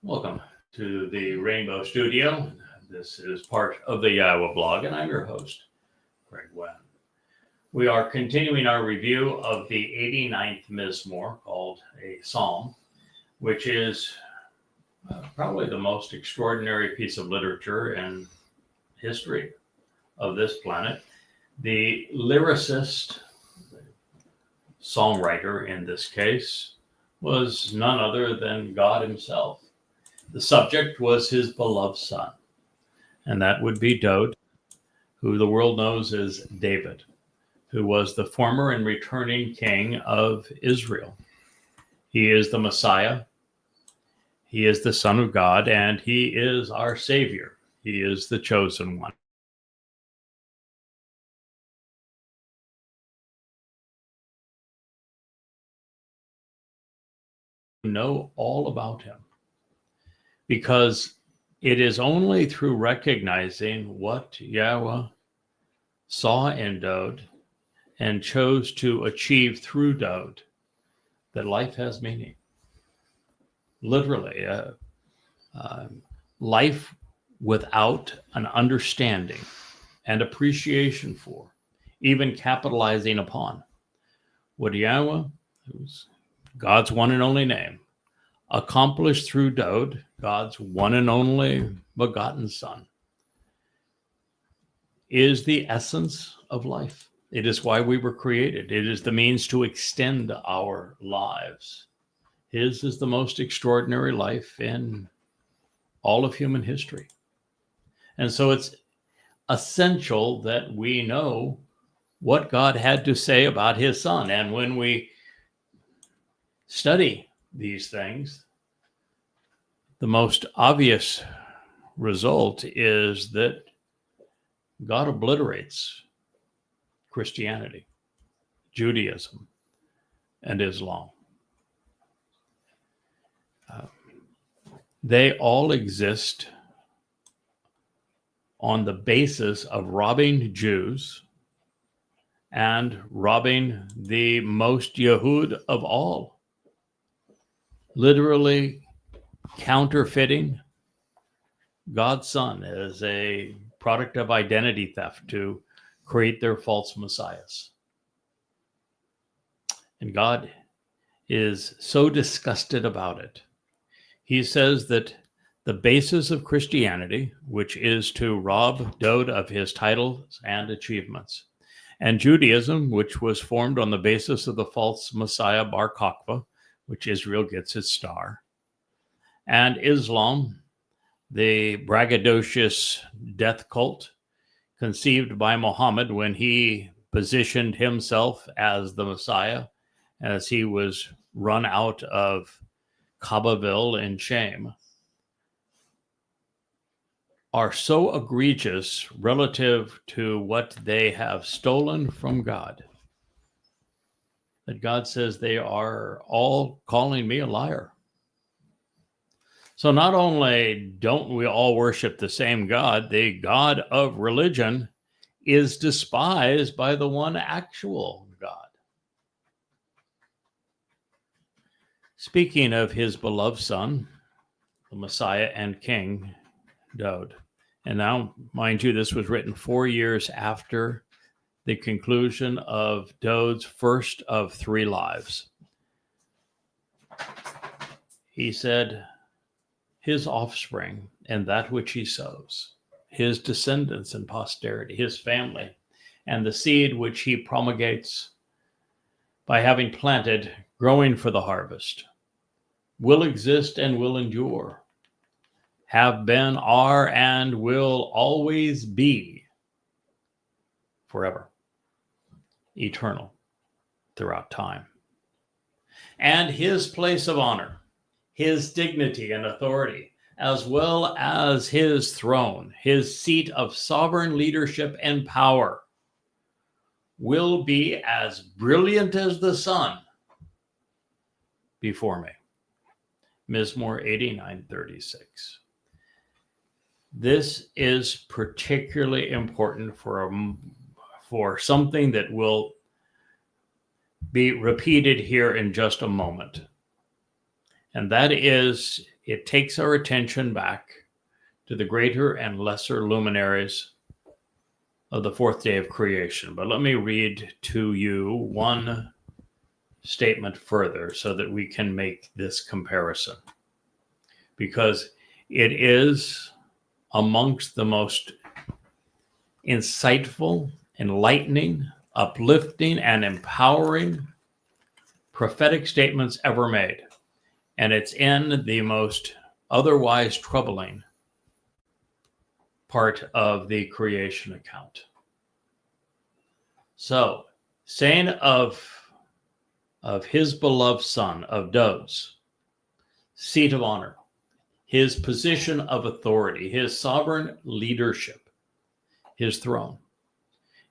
Welcome to the Rainbow Studio. This is part of the Iowa blog, and I'm your host, Greg Wen. We are continuing our review of the 89th Mizmor, called a Psalm, which is probably the most extraordinary piece of literature in history of this planet. The lyricist, songwriter in this case, was none other than God himself. The subject was his beloved son, and that would be Dowd, who the world knows as David, who was the former and returning king of Israel. He is the Messiah. He is the Son of God, and he is our Savior. He is the chosen one. Know all about him, because it is only through recognizing what Yahweh saw in Dowd and chose to achieve through Dowd that life has meaning. Literally, life without an understanding and appreciation for, even capitalizing upon, what Yahweh, who's God's one and only name, accomplished through Dowd, God's one and only begotten son, is the essence of life. It is why we were created. It is the means to extend our lives. His is the most extraordinary life in all of human history. And so it's essential that we know what God had to say about his son. And when we study these things, the most obvious result is that God obliterates Christianity, Judaism, and Islam. They all exist on the basis of robbing Jews and robbing the most Yehud of all, literally counterfeiting God's son as a product of identity theft to create their false messiahs. And God is so disgusted about it. He says that the basis of Christianity, which is to rob Dowd of his titles and achievements, and Judaism, which was formed on the basis of the false messiah Bar Kokhba, which Israel gets its star, and Islam, the braggadocious death cult conceived by Muhammad when he positioned himself as the Messiah, as he was run out of Kaabaville in shame, are so egregious relative to what they have stolen from God that God says they are all calling me a liar. So not only don't we all worship the same God, the God of religion is despised by the one actual God. Speaking of his beloved son, the Messiah and King, Dowd. And now, mind you, this was written 4 years after the conclusion of Dowd's first of 3 lives. He said, his offspring and that which he sows, his descendants and posterity, his family, and the seed which he promulgates by having planted, growing for the harvest, will exist and will endure, have been, are, and will always be forever, eternal, throughout time. And his place of honor, his dignity and authority, as well as his throne, his seat of sovereign leadership and power, will be as brilliant as the sun before me. Mizmor 89:36. This is particularly important for something that will be repeated here in just a moment. And that is it takes our attention back to the greater and lesser luminaries of the fourth day of creation. But let me read to you one statement further so that we can make this comparison, because it is amongst the most insightful, enlightening, uplifting, and empowering prophetic statements ever made. And it's in the most otherwise troubling part of the creation account. So, saying of his beloved son, of Dode's seat of honor, his position of authority, his sovereign leadership, his throne,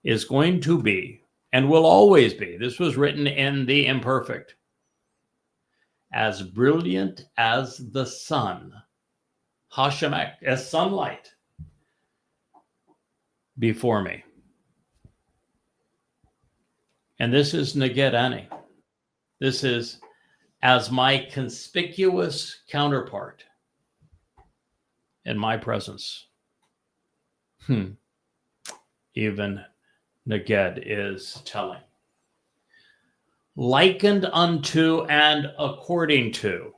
is going to be, and will always be, this was written in the imperfect, as brilliant as the sun, Hashemek, as sunlight before me. And this is Neged Ani. This is as my conspicuous counterpart in my presence. Even Neged is telling. Likened unto and according to,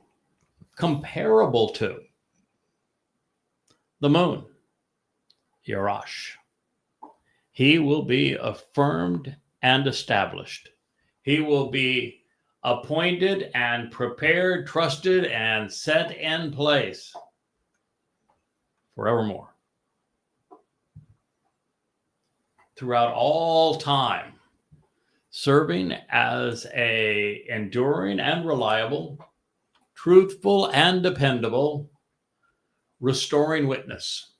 comparable to the moon, Yerash. He will be affirmed and established. He will be appointed and prepared, trusted, and set in place forevermore. Throughout all time, serving as a enduring and reliable, truthful and dependable, restoring witness,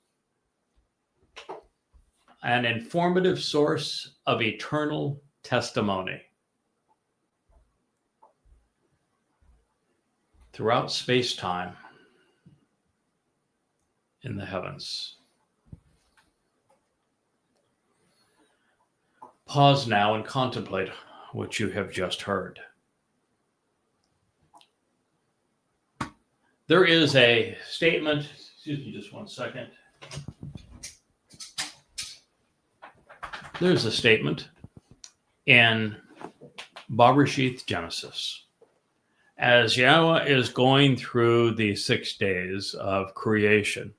an informative source of eternal testimony. Throughout space-time in the heavens. Pause now and contemplate what you have just heard. There is a statement, excuse me just one second. There's a statement in Bereshith Genesis. As Yahweh is going through the 6 days of creation,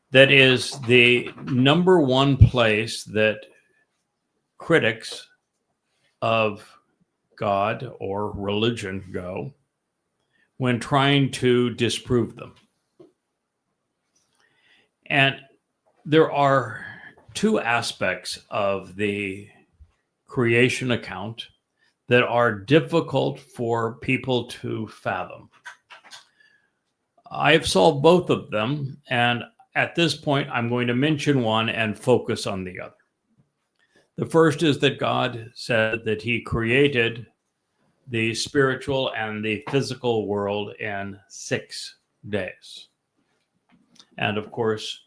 that is the number one place that critics of God or religion go when trying to disprove them. And there are two aspects of the creation account that are difficult for people to fathom. I've solved both of them, and at this point, I'm going to mention one and focus on the other. The first is that God said that he created the spiritual and the physical world in 6 days. And of course,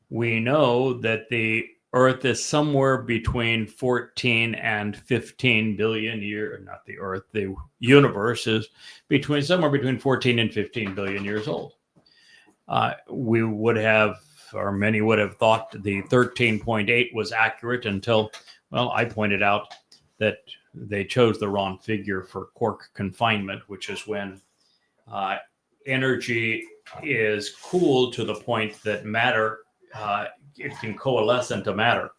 we know that the Earth is somewhere between 14 and 15 billion years, not the Earth, the universe is somewhere between 14 and 15 billion years old. We would have, or many would have thought the 13.8 was accurate until, well, I pointed out that they chose the wrong figure for quark confinement, which is when energy is cooled to the point that matter, it can coalesce into matter.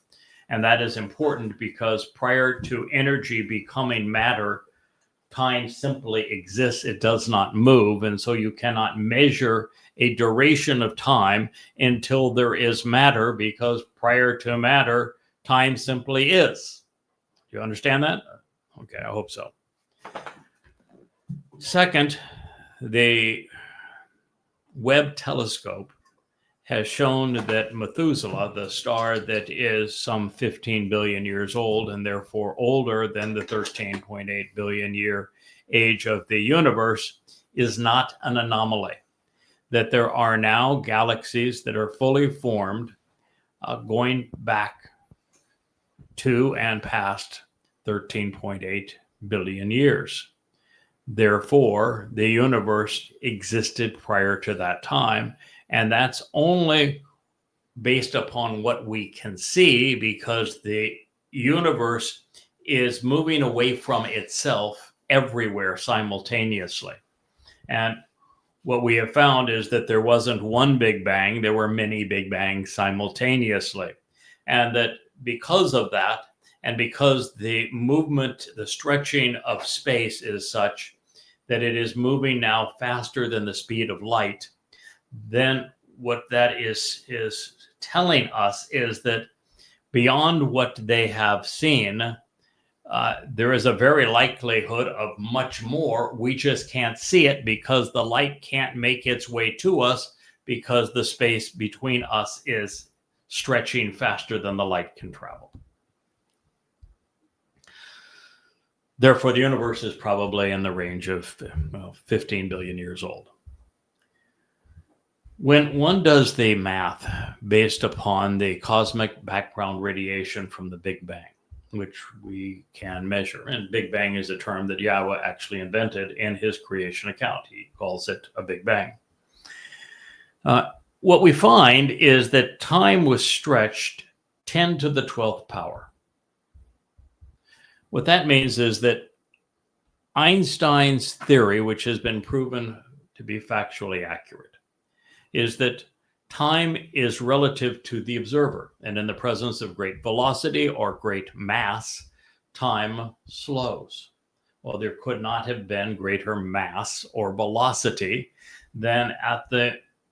And that is important because prior to energy becoming matter, time simply exists. It does not move. And so you cannot measure a duration of time until there is matter, because prior to matter, time simply is. Do you understand that? Okay, I hope so. Second, the Webb telescope has shown that Methuselah, the star that is some 15 billion years old and therefore older than the 13.8 billion year age of the universe, is not an anomaly. That there are now galaxies that are fully formed going back to and past 13.8 billion years. Therefore, the universe existed prior to that time. And that's only based upon what we can see, because the universe is moving away from itself everywhere simultaneously. And what we have found is that there wasn't one Big Bang, there were many Big Bangs simultaneously. And that because of that, and because the movement, the stretching of space is such that it is moving now faster than the speed of light, then what that is telling us is that beyond what they have seen, there is a very likelihood of much more. We just can't see it because the light can't make its way to us, because the space between us is stretching faster than the light can travel. Therefore, the universe is probably in the range of 15 billion years old. When one does the math based upon the cosmic background radiation from the Big Bang, which we can measure, and Big Bang is a term that Yahweh actually invented in his creation account. He calls it a Big Bang. What we find is that time was stretched 10 to the 12th power. What that means is that Einstein's theory, which has been proven to be factually accurate, is that time is relative to the observer. And in the presence of great velocity or great mass, time slows. Well, there could not have been greater mass or velocity than at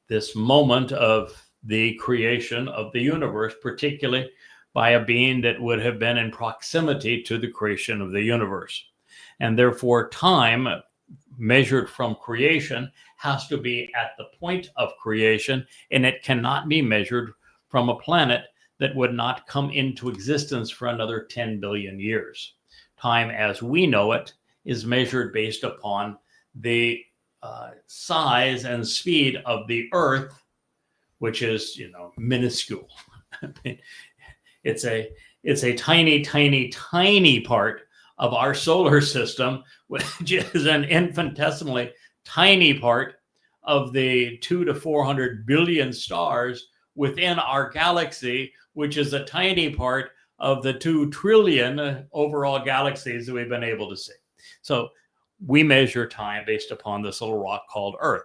this moment of the creation of the universe, particularly by a being that would have been in proximity to the creation of the universe. And therefore, time measured from creation has to be at the point of creation, and it cannot be measured from a planet that would not come into existence for another 10 billion years. Time as we know it is measured based upon the size and speed of the Earth, which is, minuscule. It's a tiny, tiny, tiny part of our solar system, which is an infinitesimally tiny part of the 200 to 400 billion stars within our galaxy, which is a tiny part of the 2 trillion overall galaxies that we've been able to see. So we measure time based upon this little rock called Earth.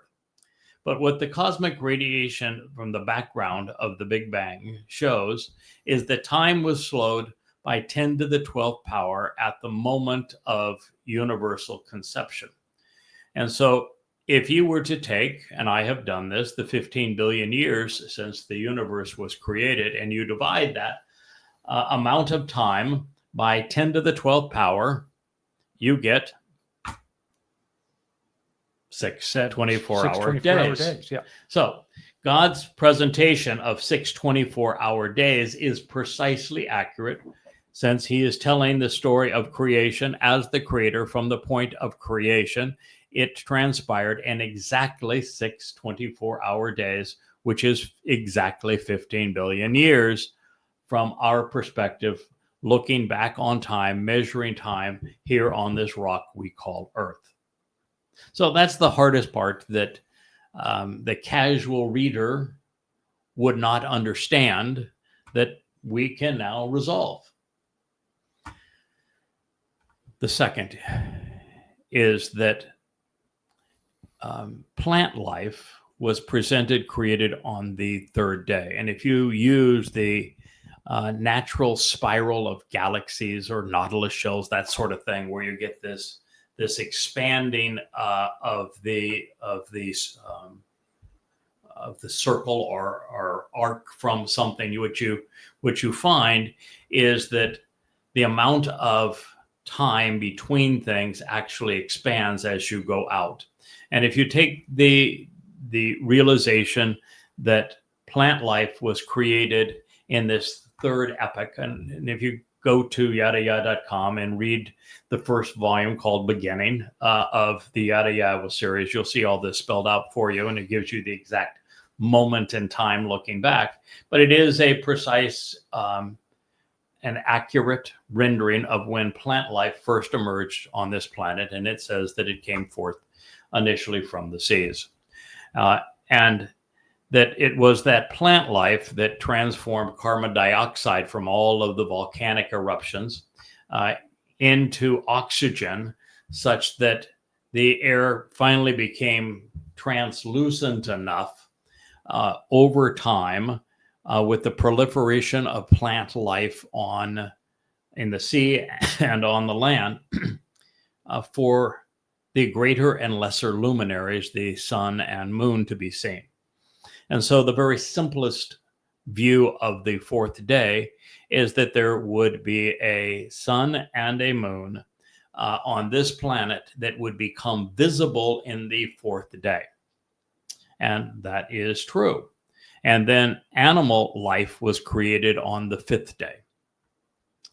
But what the cosmic radiation from the background of the Big Bang shows is that time was slowed by 10 to the 12th power at the moment of universal conception. And so if you were to take, and I have done this, the 15 billion years since the universe was created, and you divide that amount of time by 10 to the 12th power, you get 6 24-hour days. Yeah. So God's presentation of 6 24-hour days is precisely accurate, since he is telling the story of creation as the creator from the point of creation. It transpired in exactly 6 24-hour days, which is exactly 15 billion years from our perspective, looking back on time, measuring time here on this rock we call Earth. So that's the hardest part that the casual reader would not understand, that we can now resolve. The second is that plant life was created on the third day. And if you use the natural spiral of galaxies or nautilus shells, that sort of thing, where you get this expanding of the circle or arc from something, what you find is that the amount of time between things actually expands as you go out. And if you take the realization that plant life was created in this third epoch, and if you go to yadayah.com and read the first volume called Beginning of the Yada Yahweh series, you'll see all this spelled out for you, and it gives you the exact moment in time looking back. But it is a precise an accurate rendering of when plant life first emerged on this planet, and it says that it came forth initially from the seas. And that it was that plant life that transformed carbon dioxide from all of the volcanic eruptions into oxygen, such that the air finally became translucent enough over time with the proliferation of plant life in the sea and on the land for the greater and lesser luminaries, the sun and moon, to be seen. And so the very simplest view of the fourth day is that there would be a sun and a moon on this planet that would become visible in the fourth day. And that is true. And then animal life was created on the fifth day.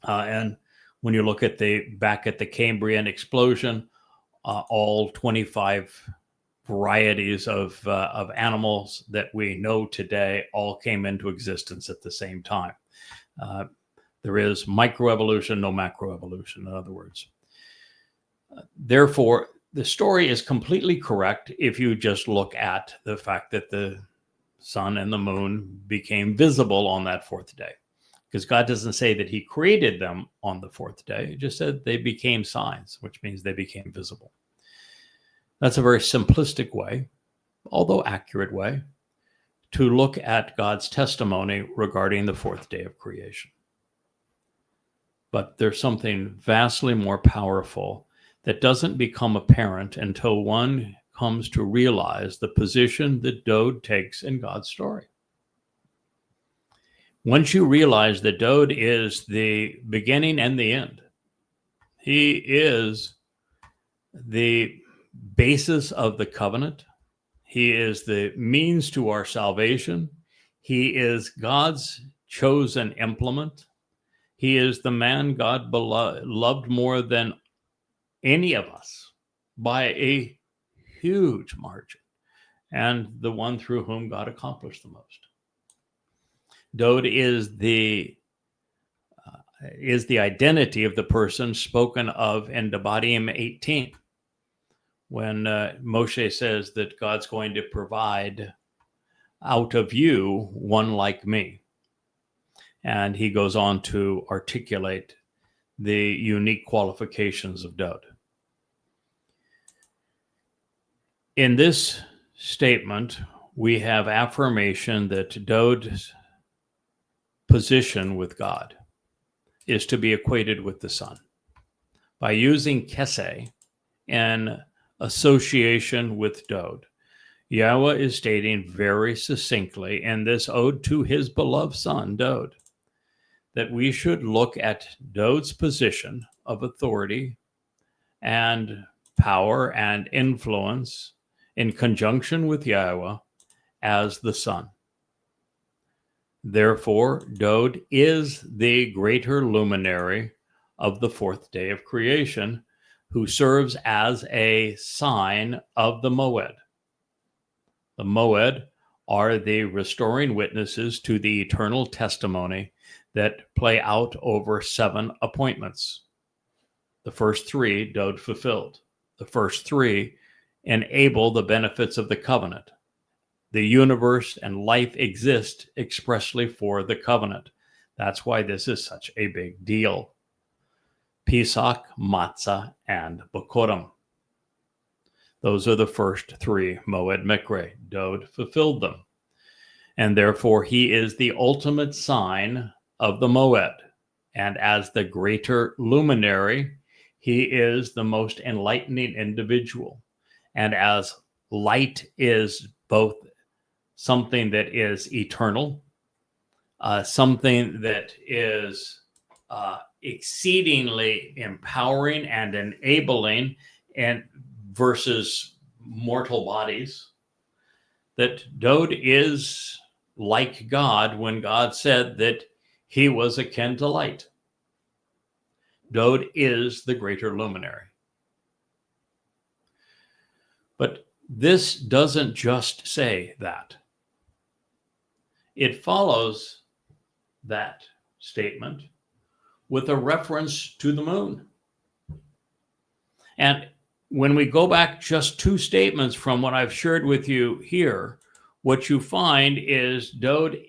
And when you look at back at the Cambrian explosion, all 25 varieties of animals that we know today all came into existence at the same time. There is microevolution, no macroevolution, in other words. Therefore, the story is completely correct if you just look at the fact that the sun and the moon became visible on that fourth day. Because God doesn't say that he created them on the fourth day. He just said they became signs, which means they became visible. That's a very simplistic way, although accurate way, to look at God's testimony regarding the fourth day of creation. But there's something vastly more powerful that doesn't become apparent until one comes to realize the position that Dode takes in God's story. Once you realize that Dode is the beginning and the end, he is the basis of the covenant. He is the means to our salvation. He is God's chosen implement. He is the man God loved more than any of us by a huge margin, and the one through whom God accomplished the most. Dode is the identity of the person spoken of in Devarim 18, when Moshe says that God's going to provide out of you one like me. And he goes on to articulate the unique qualifications of Dode. In this statement, we have affirmation that Dode's position with God is to be equated with the sun. By using Keseh in association with Dode, Yahweh is stating very succinctly in this ode to his beloved son, Dode, that we should look at Dode's position of authority and power and influence in conjunction with Yahweh as the sun. Therefore, Dode is the greater luminary of the fourth day of creation, who serves as a sign of the Moed. The Moed are the restoring witnesses to the eternal testimony that play out over 7 appointments. The first 3 Dode fulfilled. The first 3 enable the benefits of the covenant. The universe and life exist expressly for the covenant. That's why this is such a big deal. Pesach, Matzah, and Bokorim. Those are the first 3 Moed Mikre. Dode fulfilled them. And therefore, he is the ultimate sign of the Moed. And as the greater luminary, he is the most enlightening individual. And as light is both something that is eternal, something that is exceedingly empowering and enabling, and versus mortal bodies, that Dode is like God when God said that he was akin to light. Dode is the greater luminary. But this doesn't just say that. It follows that statement with a reference to the moon. And when we go back just two statements from what I've shared with you here, what you find is Dode,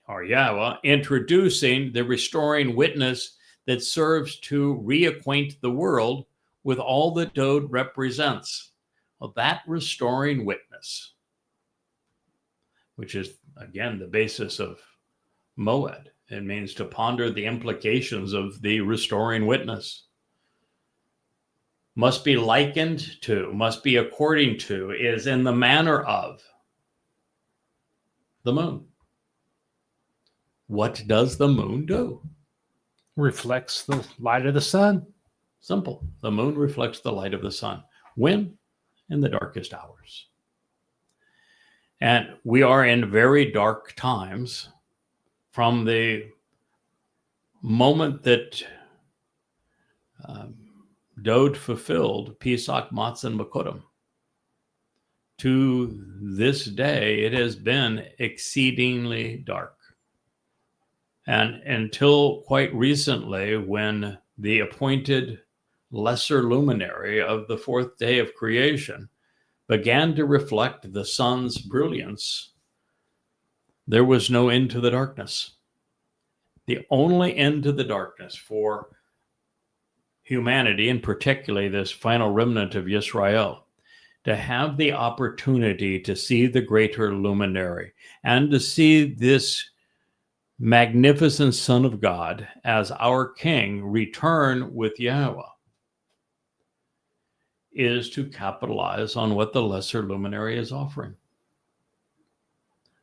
or Yahweh, introducing the restoring witness that serves to reacquaint the world with all that Dode represents. Well, that restoring witness, which is, again, the basis of Moed. It means to ponder the implications of the restoring witness. Must be likened to, must be according to, is in the manner of the moon. What does the moon do? Reflects the light of the sun. Simple. The moon reflects the light of the sun. When? In the darkest hours. And we are in very dark times from the moment that Dode fulfilled Pesach, Matzah, and Makudim. To this day, it has been exceedingly dark. And until quite recently, when the appointed lesser luminary of the fourth day of creation began to reflect the sun's brilliance, there was no end to the darkness. The only end to the darkness for humanity, and particularly this final remnant of Yisrael, to have the opportunity to see the greater luminary and to see this magnificent Son of God as our King return with Yahweh, is to capitalize on what the lesser luminary is offering,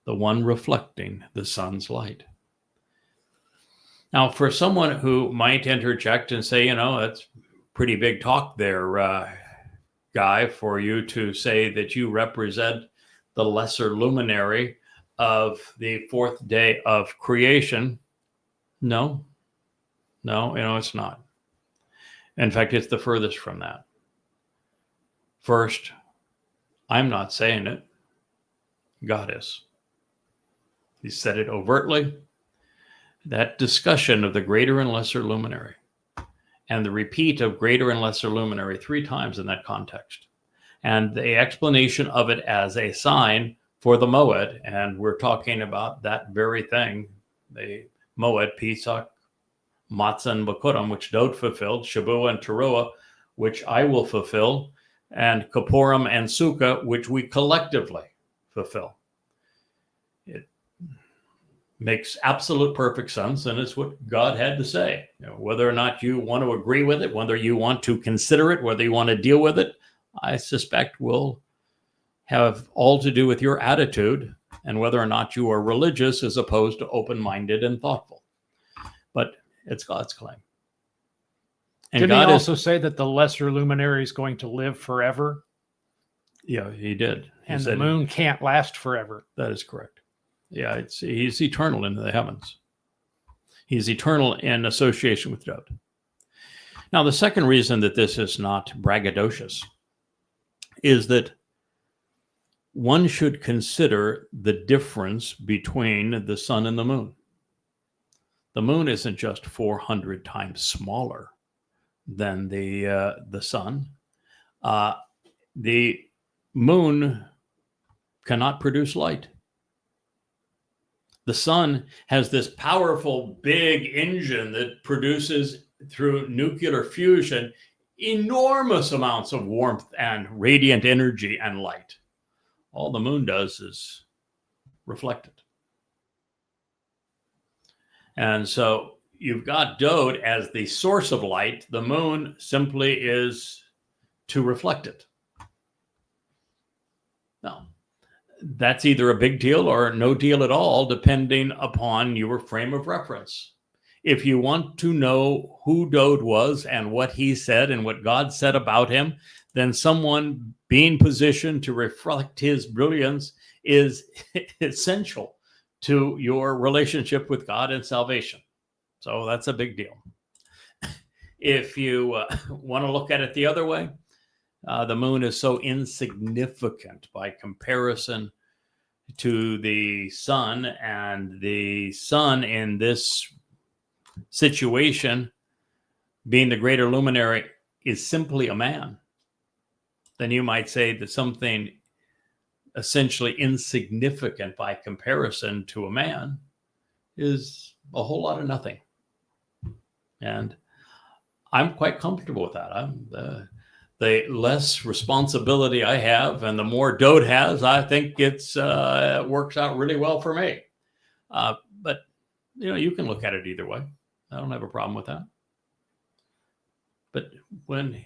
the one reflecting the sun's light. Now, for someone who might interject and say, that's pretty big talk there, Guy, for you to say that you represent the lesser luminary of the fourth day of creation. No, it's not. In fact, it's the furthest from that. First, I'm not saying it. God is. He said it overtly. That discussion of the greater and lesser luminary, and the repeat of greater and lesser luminary 3 times in that context, and the explanation of it as a sign for the Moed, and we're talking about that very thing, the Moed, Pesach, Matzah, and Makudim, which Dode fulfilled, Shabuah and Teruah, which I will fulfill, and Kippurim and Sukkah, which we collectively fulfill. It makes absolute perfect sense, and it's what God had to say. Whether or not you want to agree with it, whether you want to consider it, whether you want to deal with it, I suspect will have all to do with your attitude and whether or not you are religious as opposed to open-minded and thoughtful. But it's God's claim. And Didn't God he also say that the lesser luminary is going to live forever? Yeah, he did. And the moon can't last forever. That is correct. Yeah, he's eternal in the heavens. He's eternal in association with Dode. Now, the second reason that this is not braggadocious is that one should consider the difference between the sun and the moon. The moon isn't just 400 times smaller than the sun. The moon cannot produce light. The sun has this powerful big engine that produces, through nuclear fusion, enormous amounts of warmth and radiant energy and light. All the moon does is reflect it. And so you've got Dode as the source of light. The moon simply is to reflect it. Now, that's either a big deal or no deal at all, depending upon your frame of reference. If you want to know who Dode was and what he said and what God said about him, then someone being positioned to reflect his brilliance is essential to your relationship with God and salvation. So that's a big deal. If you want to look at it the other way, the moon is so insignificant by comparison to the sun, and the sun in this situation, being the greater luminary, is simply a man, then you might say that something essentially insignificant by comparison to a man is a whole lot of nothing. And I'm quite comfortable with that. The less responsibility I have and the more Dode has, I think it works out really well for me. But you can look at it either way. I don't have a problem with that. But when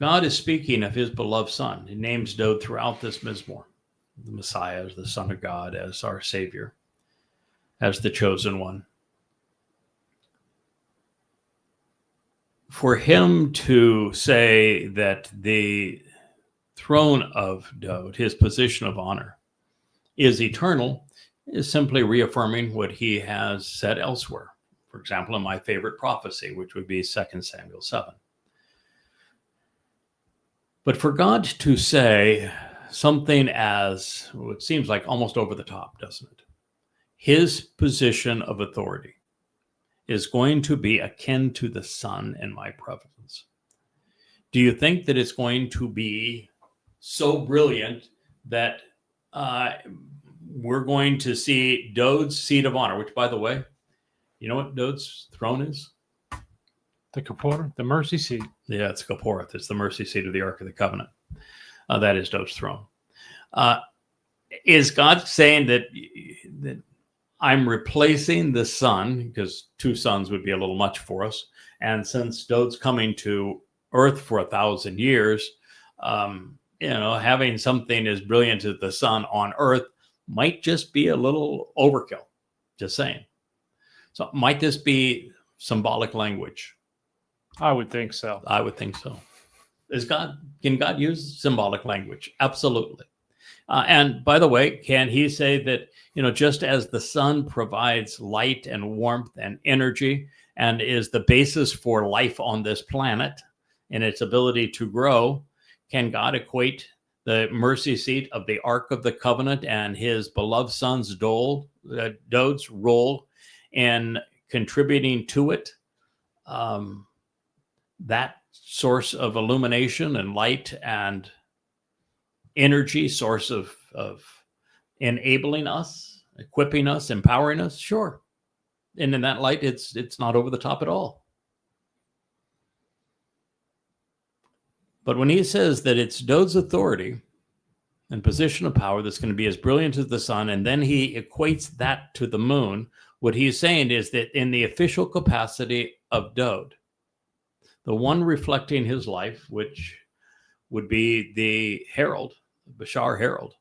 God is speaking of his beloved son, he names Dode throughout this Mizmor, the Messiah as the Son of God, as our Savior, as the chosen one. For him to say that the throne of Dode, his position of honor, is eternal, is simply reaffirming what he has said elsewhere. For example, in my favorite prophecy, which would be 2 Samuel 7. But for God to say something as, well, it seems like almost over the top, doesn't it? His position of authority is going to be akin to the sun in my presence. Do you think that it's going to be so brilliant that we're going to see Dode's seat of honor, which, by the way, you know what Dode's throne is? The Kapporah, the mercy seat. Yeah, it's Kapporah. It's the mercy seat of the Ark of the Covenant. That is Dode's throne. Is God saying that I'm replacing the sun, because 2 suns would be a little much for us, and since Dode's coming to Earth for 1,000 years, having something as brilliant as the sun on Earth might just be a little overkill? Just saying. So might this be symbolic language? I would think so. I would think so. Can God use symbolic language? Absolutely. And by the way, can he say that, just as the sun provides light and warmth and energy and is the basis for life on this planet and its ability to grow, can God equate the mercy seat of the Ark of the Covenant and his beloved son's Dode's role in contributing to it? That source of illumination and light and energy, source of enabling us, equipping us, empowering us? Sure. And in that light, it's not over the top at all. But when he says that it's Dode's authority and position of power that's going to be as brilliant as the sun, and then he equates that to the moon, what he's saying is that in the official capacity of Dode, the one reflecting his life, which would be the herald, Bashar herald,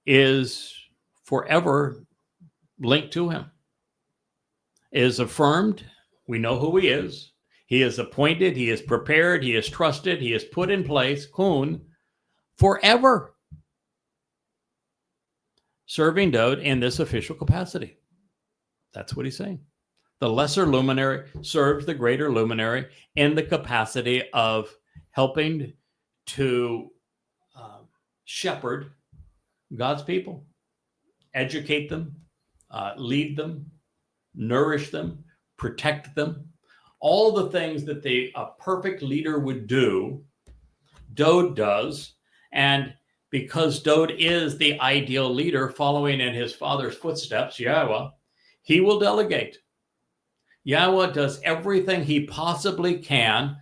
is forever linked to him, is affirmed. We know who he is. He is appointed, he is prepared, he is trusted, he is put in place, kun, forever, serving Dode in this official capacity. That's what he's saying. The lesser luminary serves the greater luminary in the capacity of helping to shepherd God's people, educate them, lead them, nourish them, protect them. All the things that a perfect leader would do, Dode does. And because Dode is the ideal leader following in his father's footsteps, Yahweh, he will delegate. Yahweh does everything he possibly can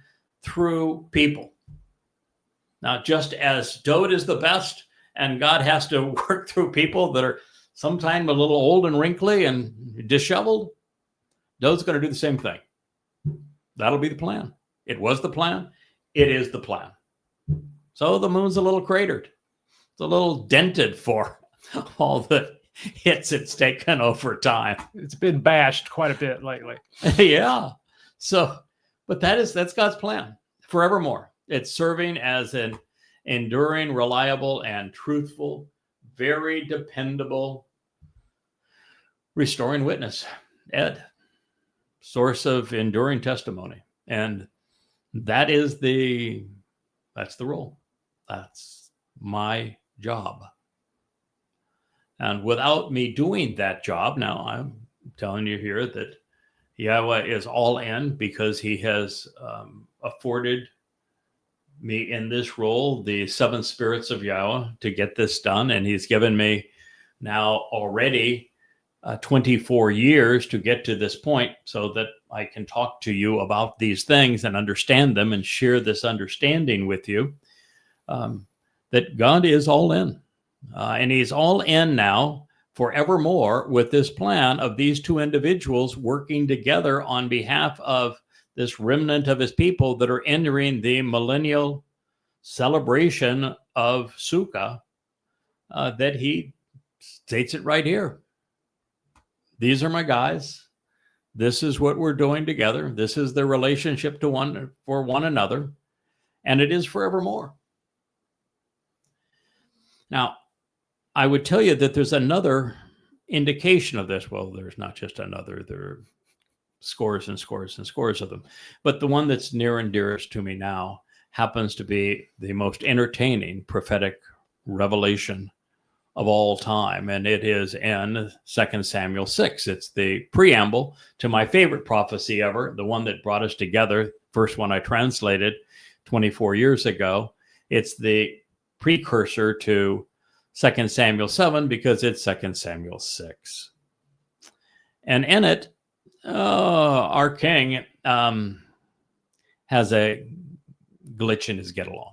through people. Now, just as Dode is the best and God has to work through people that are sometimes a little old and wrinkly and disheveled, Dode's going to do the same thing. That'll be the plan. It was the plan. It is the plan. So the moon's a little cratered. It's a little dented for all the hits it's taken over time. It's been bashed quite a bit lately. Yeah. So, but that's God's plan forevermore. It's serving as an enduring, reliable, and truthful, very dependable, restoring witness. Ed, source of enduring testimony. And that's the role. That's my job. And without me doing that job, now telling you here that Yahweh is all in because he has afforded me in this role the seven spirits of Yahweh to get this done. And he's given me now already 24 years to get to this point so that I can talk to you about these things and understand them and share this understanding with you, that God is all in. And he's all in now forevermore with this plan of these two individuals working together on behalf of this remnant of his people that are entering the millennial celebration of Sukkah, that he states it right here. These are my guys. This is what we're doing together. This is the relationship to one another, and it is forevermore. Now, I would tell you that there's another indication of this. Well, there's not just another. There are scores and scores and scores of them. But the one that's near and dearest to me now happens to be the most entertaining prophetic revelation of all time, and it is in 2 Samuel 6. It's the preamble to my favorite prophecy ever, the one that brought us together, first one I translated 24 years ago. It's the precursor to 2 Samuel 7 because it's 2 Samuel 6. And in it, our king has a glitch in his get-along.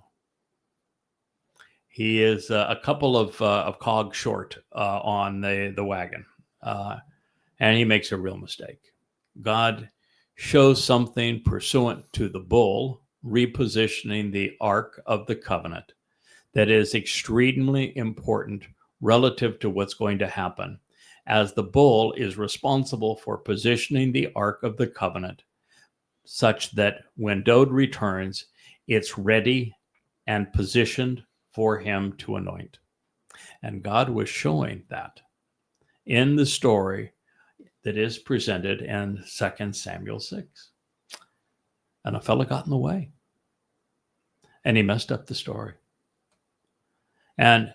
He is a couple of cogs short on the wagon, and he makes a real mistake. God shows something pursuant to the bull, repositioning the Ark of the Covenant, that is extremely important relative to what's going to happen, as the bull is responsible for positioning the Ark of the Covenant such that when Dode returns, it's ready and positioned for him to anoint. And God was showing that in the story that is presented in 2 Samuel 6. And a fella got in the way, and he messed up the story. And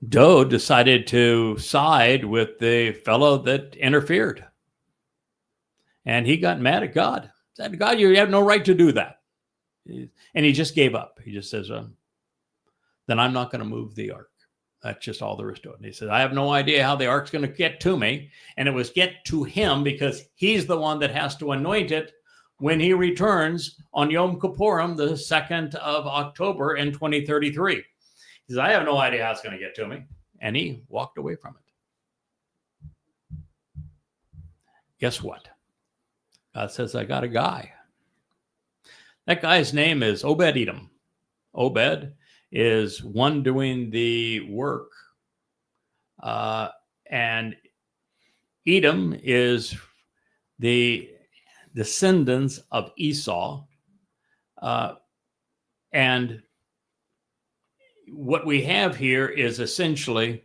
Dode decided to side with the fellow that interfered. And he got mad at God. Said, God, you have no right to do that. And he just gave up. He just says, then I'm not going to move the ark. That's just all there is to it. And he said, I have no idea how the ark's going to get to me. And it was get to him because he's the one that has to anoint it when he returns on Yom Kippurim, the 2nd of October in 2033. He says, I have no idea how it's going to get to me. And he walked away from it. Guess what? God says, I got a guy. That guy's name is Obed-Edom. Obed is one doing the work. And Edom is the descendants of Esau. And what we have here is essentially,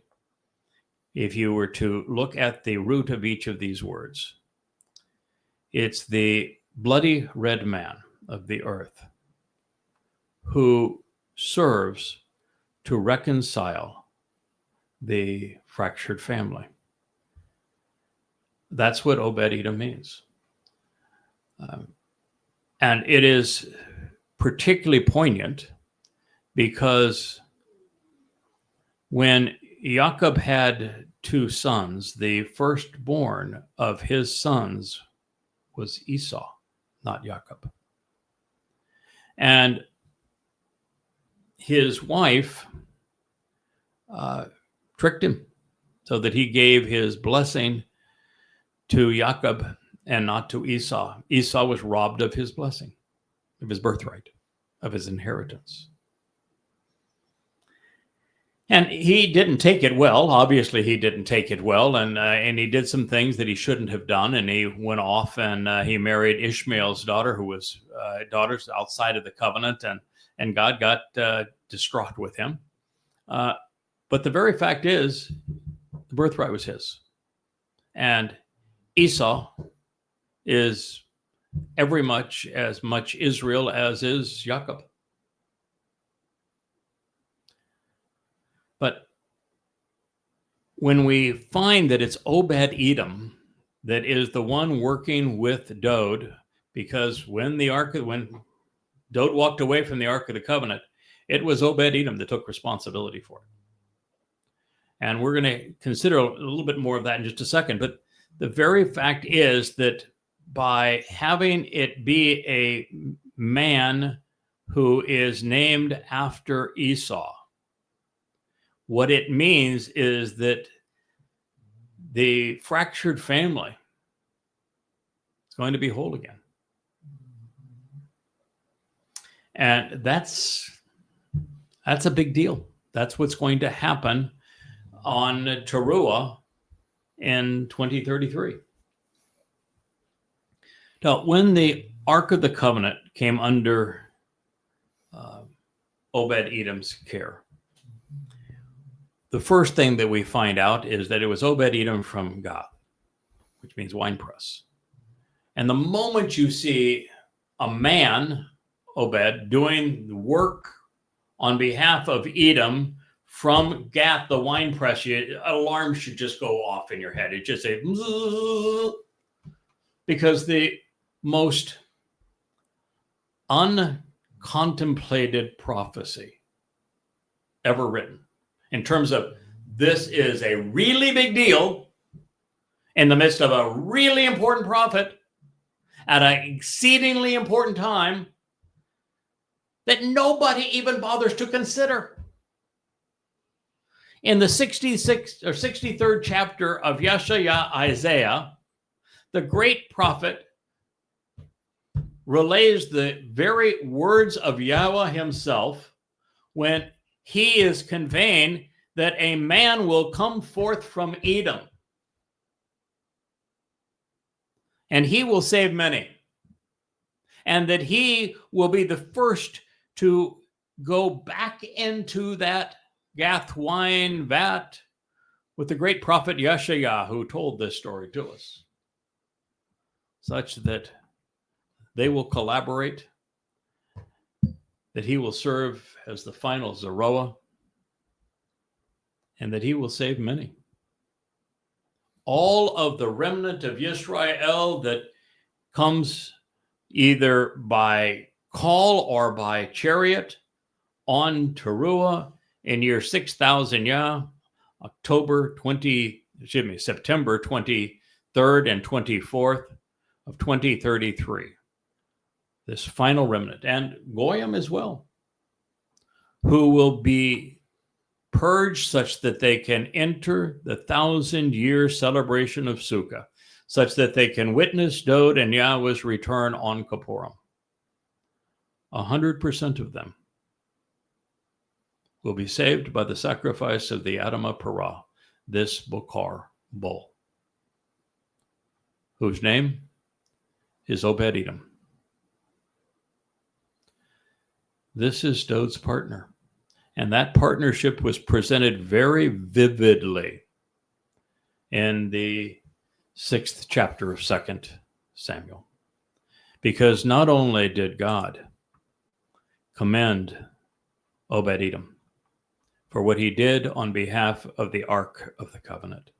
if you were to look at the root of each of these words, it's the bloody red man of the earth who serves to reconcile the fractured family. That's what Obed-Edom means. And it is particularly poignant because when Jacob had two sons, the firstborn of his sons was Esau, not Jacob. And his wife tricked him so that he gave his blessing to Jacob and not to Esau. Esau was robbed of his blessing, of his birthright, of his inheritance. And he didn't take it well. Obviously, he didn't take it well. And he did some things that he shouldn't have done. And he went off and he married Ishmael's daughter, who was daughters outside of the covenant. And God got distraught with him. But the very fact is, the birthright was his. And Esau is every much as much Israel as is Jacob. But when we find that it's Obed-Edom that is the one working with Dode, because when Dode walked away from the Ark of the Covenant, it was Obed-Edom that took responsibility for it. And we're going to consider a little bit more of that in just a second. But the very fact is that by having it be a man who is named after Esau, what it means is that the fractured family is going to be whole again. And that's a big deal. That's what's going to happen on Teruah in 2033. Now, when the Ark of the Covenant came under Obed-Edom's care, the first thing that we find out is that it was Obed-Edom from Gath, which means winepress. And the moment you see a man, Obed, doing the work on behalf of Edom from Gath, the winepress, alarm should just go off in your head. It just say, because the most uncontemplated prophecy ever written, in terms of this is a really big deal in the midst of a really important prophet at an exceedingly important time that nobody even bothers to consider. In the 66th or 63rd chapter of Yeshaya, Isaiah, the great prophet relays the very words of Yahweh himself when he is conveying that a man will come forth from Edom and he will save many, and that he will be the first to go back into that Gath wine vat with the great prophet Yeshaya, who told this story to us, such that they will collaborate, that he will serve as the final Zeroah, and that he will save many. All of the remnant of Yisrael that comes either by call or by chariot on Teruah in year 6000 September 23rd and 24th of 2033. This final remnant, and Goyim as well, who will be purged such that they can enter the 1,000-year celebration of Sukkah, such that they can witness Dode and Yahweh's return on Kippurim. 100% of them will be saved by the sacrifice of the Adamah Parah, this Bokar bull, whose name is Obed-Edom. This is Dode's partner. And that partnership was presented very vividly in the 6th chapter of 2 Samuel. Because not only did God commend Obed-Edom for what he did on behalf of the Ark of the Covenant,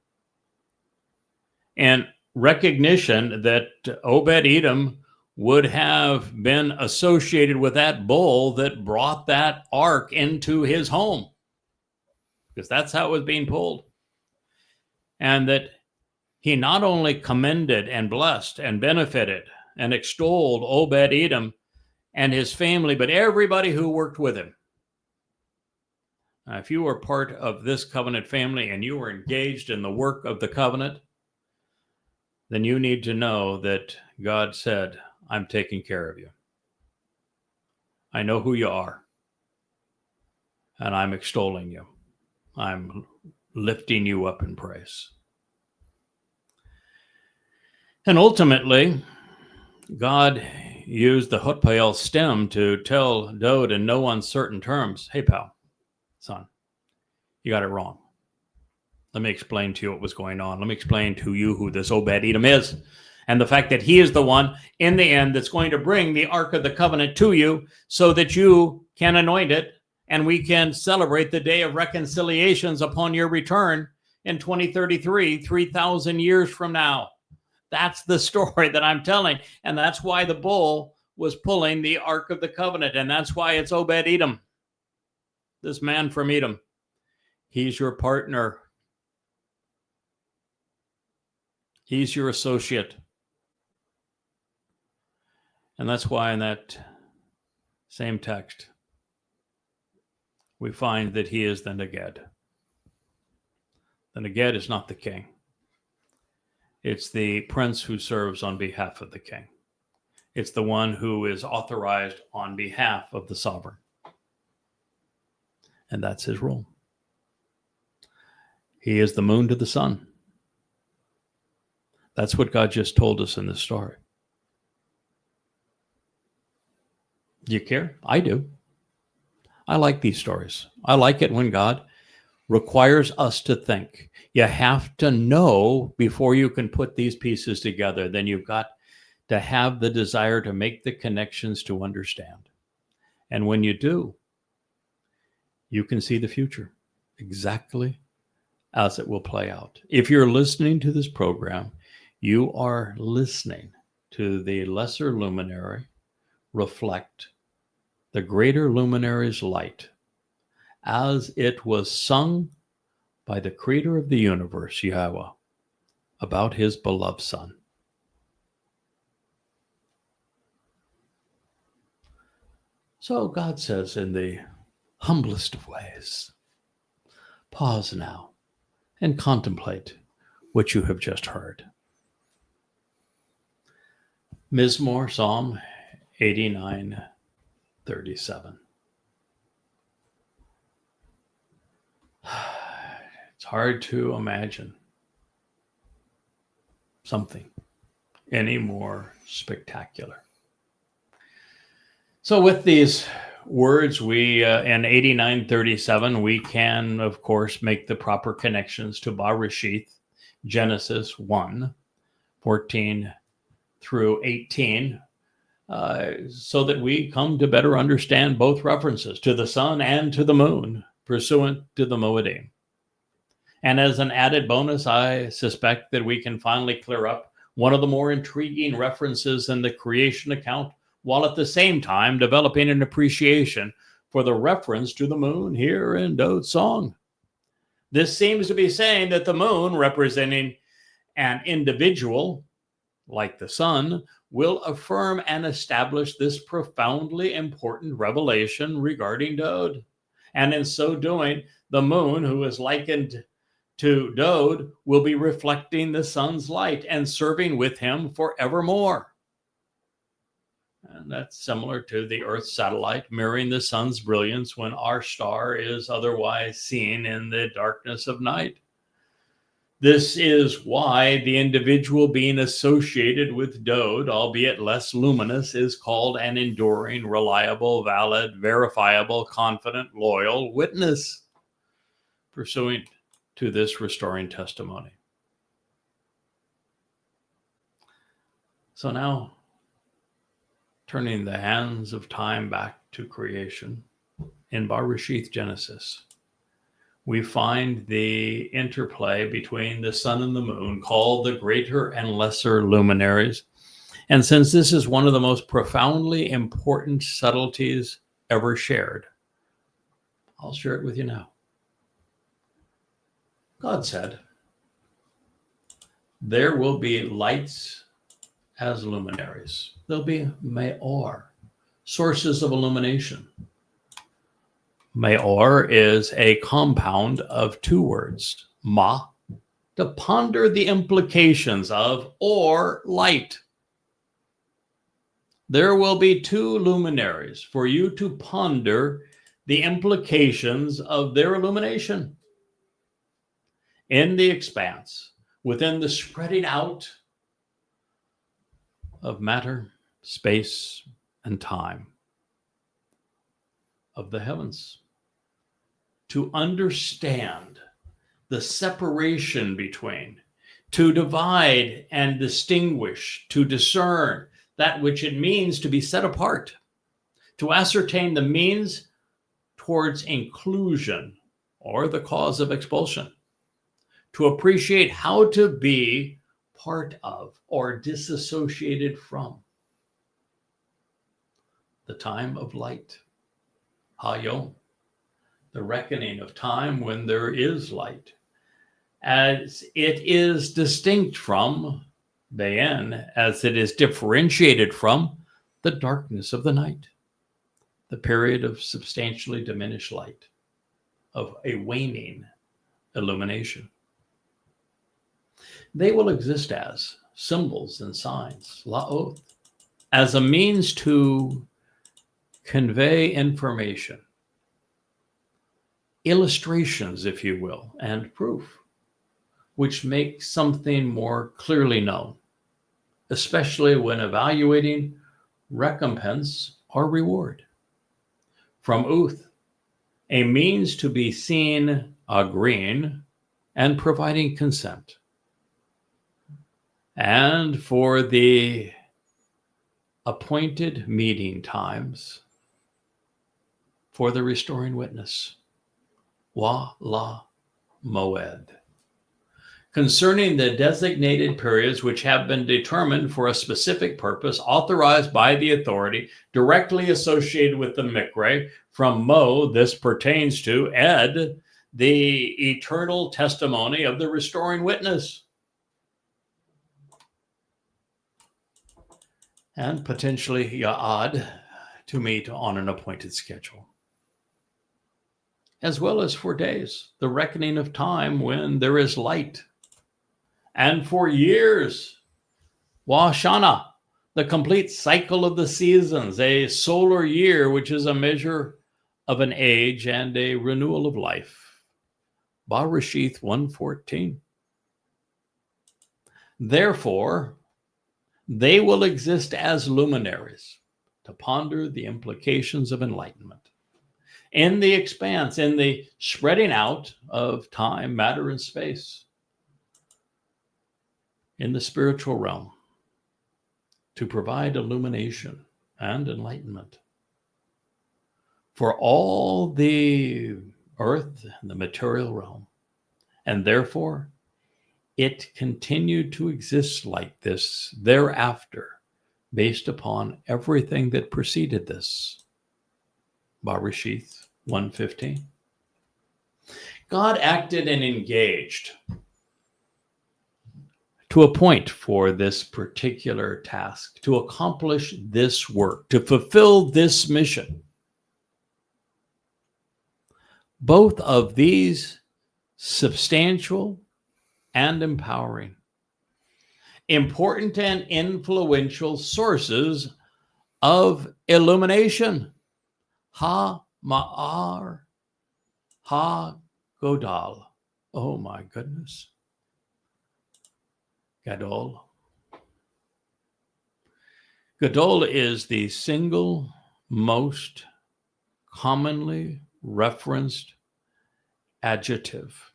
and recognition that Obed-Edom would have been associated with that bull that brought that ark into his home, because that's how it was being pulled. And that he not only commended and blessed and benefited and extolled Obed-Edom and his family, but everybody who worked with him. Now, if you were part of this covenant family and you were engaged in the work of the covenant, then you need to know that God said, I'm taking care of you. I know who you are. And I'm extolling you. I'm lifting you up in praise. And ultimately, God used the Hotpael stem to tell Dode in no uncertain terms, hey, pal, son, you got it wrong. Let me explain to you what was going on. Let me explain to you who this Obed-Edom is. And the fact that he is the one in the end that's going to bring the Ark of the Covenant to you so that you can anoint it and we can celebrate the day of reconciliations upon your return in 2033, 3,000 years from now. That's the story that I'm telling. And that's why the bull was pulling the Ark of the Covenant. And that's why it's Obed-Edom, this man from Edom. He's your partner. He's your associate. And that's why in that same text, we find that he is the Neged. The Neged is not the king. It's the prince who serves on behalf of the king. It's the one who is authorized on behalf of the sovereign. And that's his role. He is the moon to the sun. That's what God just told us in this story. Do you care? I do. I like these stories. I like it when God requires us to think. You have to know before you can put these pieces together. Then you've got to have the desire to make the connections to understand. And when you do, you can see the future exactly as it will play out. If you're listening to this program, you are listening to the lesser luminary reflect the greater luminary's light as it was sung by the creator of the universe, Yahweh, about his beloved son. So God says in the humblest of ways, pause now and contemplate what you have just heard. Mizmor, Psalm 89:37. It's hard to imagine something any more spectacular. So with these words, we in 89:37, we can, of course, make the proper connections to Bereshith, Genesis 1:14 through 18, so that we come to better understand both references to the sun and to the moon, pursuant to the Moedim. And as an added bonus, I suspect that we can finally clear up one of the more intriguing references in the creation account, while at the same time developing an appreciation for the reference to the moon here in Dode's song. This seems to be saying that the moon, representing an individual like the sun, will affirm and establish this profoundly important revelation regarding Dode. And in so doing, the moon, who is likened to Dode, will be reflecting the sun's light and serving with him forevermore. And that's similar to the Earth's satellite mirroring the sun's brilliance when our star is otherwise seen in the darkness of night. This is why the individual being associated with Dode, albeit less luminous, is called an enduring, reliable, valid, verifiable, confident, loyal witness, pursuing to this restoring testimony. So now, turning the hands of time back to creation, in Bereshith Genesis, we find the interplay between the sun and the moon, called the greater and lesser luminaries. And since this is one of the most profoundly important subtleties ever shared, I'll share it with you now. God said, there will be lights as luminaries. There'll be Me'or, sources of illumination. Me'or is a compound of two words, ma, to ponder the implications of, or light. There will be two luminaries for you to ponder the implications of their illumination in the expanse, within the spreading out of matter, space, and time of the heavens. To understand the separation between, to divide and distinguish, to discern that which it means to be set apart, to ascertain the means towards inclusion or the cause of expulsion, to appreciate how to be part of or disassociated from the time of light. Hayom, the reckoning of time when there is light, as it is distinct from Bayan, as it is differentiated from the darkness of the night, the period of substantially diminished light, of a waning illumination. They will exist as symbols and signs, la'oth, as a means to convey information, illustrations, if you will, and proof, which make something more clearly known, especially when evaluating recompense or reward. From Uth, a means to be seen agreeing and providing consent. And for the appointed meeting times for the restoring witness, wa la moed, concerning the designated periods which have been determined for a specific purpose authorized by the authority directly associated with the mikre. From Mo, this pertains to Ed, the eternal testimony of the restoring witness, and potentially Ya'ad, to meet on an appointed schedule, as well as for days, the reckoning of time when there is light, and for years, Washana, the complete cycle of the seasons, a solar year, which is a measure of an age and a renewal of life. Barashith 1:14. Therefore, they will exist as luminaries to ponder the implications of enlightenment in the expanse, in the spreading out of time, matter, and space, in the spiritual realm, to provide illumination and enlightenment for all the earth and the material realm. And therefore, it continued to exist like this thereafter, based upon everything that preceded this. Barashith 1:15. God acted and engaged to a point for this particular task, to accomplish this work, to fulfill this mission. Both of these substantial and empowering, important and influential sources of illumination. Ha-ma'ar, ha-godal. Oh my goodness. Gadol. Gadol is the single most commonly referenced adjective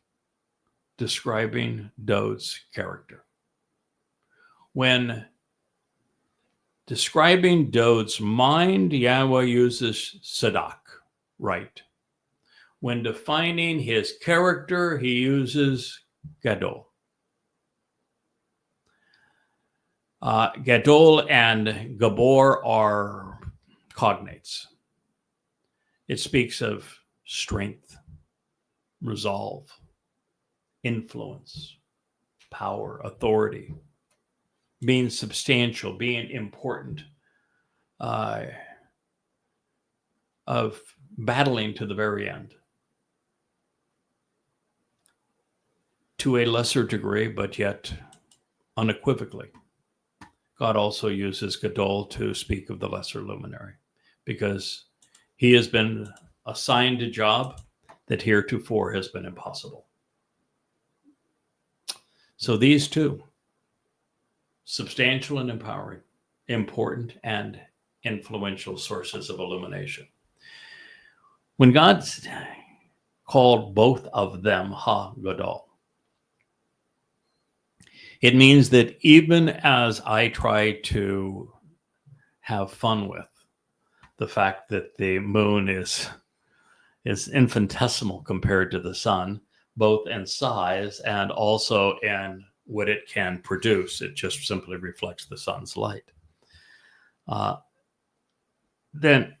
describing Dod's character. When describing Dod's mind, Yahweh uses Sadak, right. When defining his character, he uses Gadol. Gadol and Gabor are cognates. It speaks of strength, resolve, influence, power, authority, being substantial, being important, of battling to the very end. To a lesser degree, but yet unequivocally, God also uses Gadol to speak of the lesser luminary, because he has been assigned a job that heretofore has been impossible. So these two, substantial and empowering, important and influential sources of illumination. When God called both of them Ha-Gadol, it means that even as I try to have fun with the fact that the moon is infinitesimal compared to the sun, both in size and also in what it can produce. It just simply reflects the sun's light. Then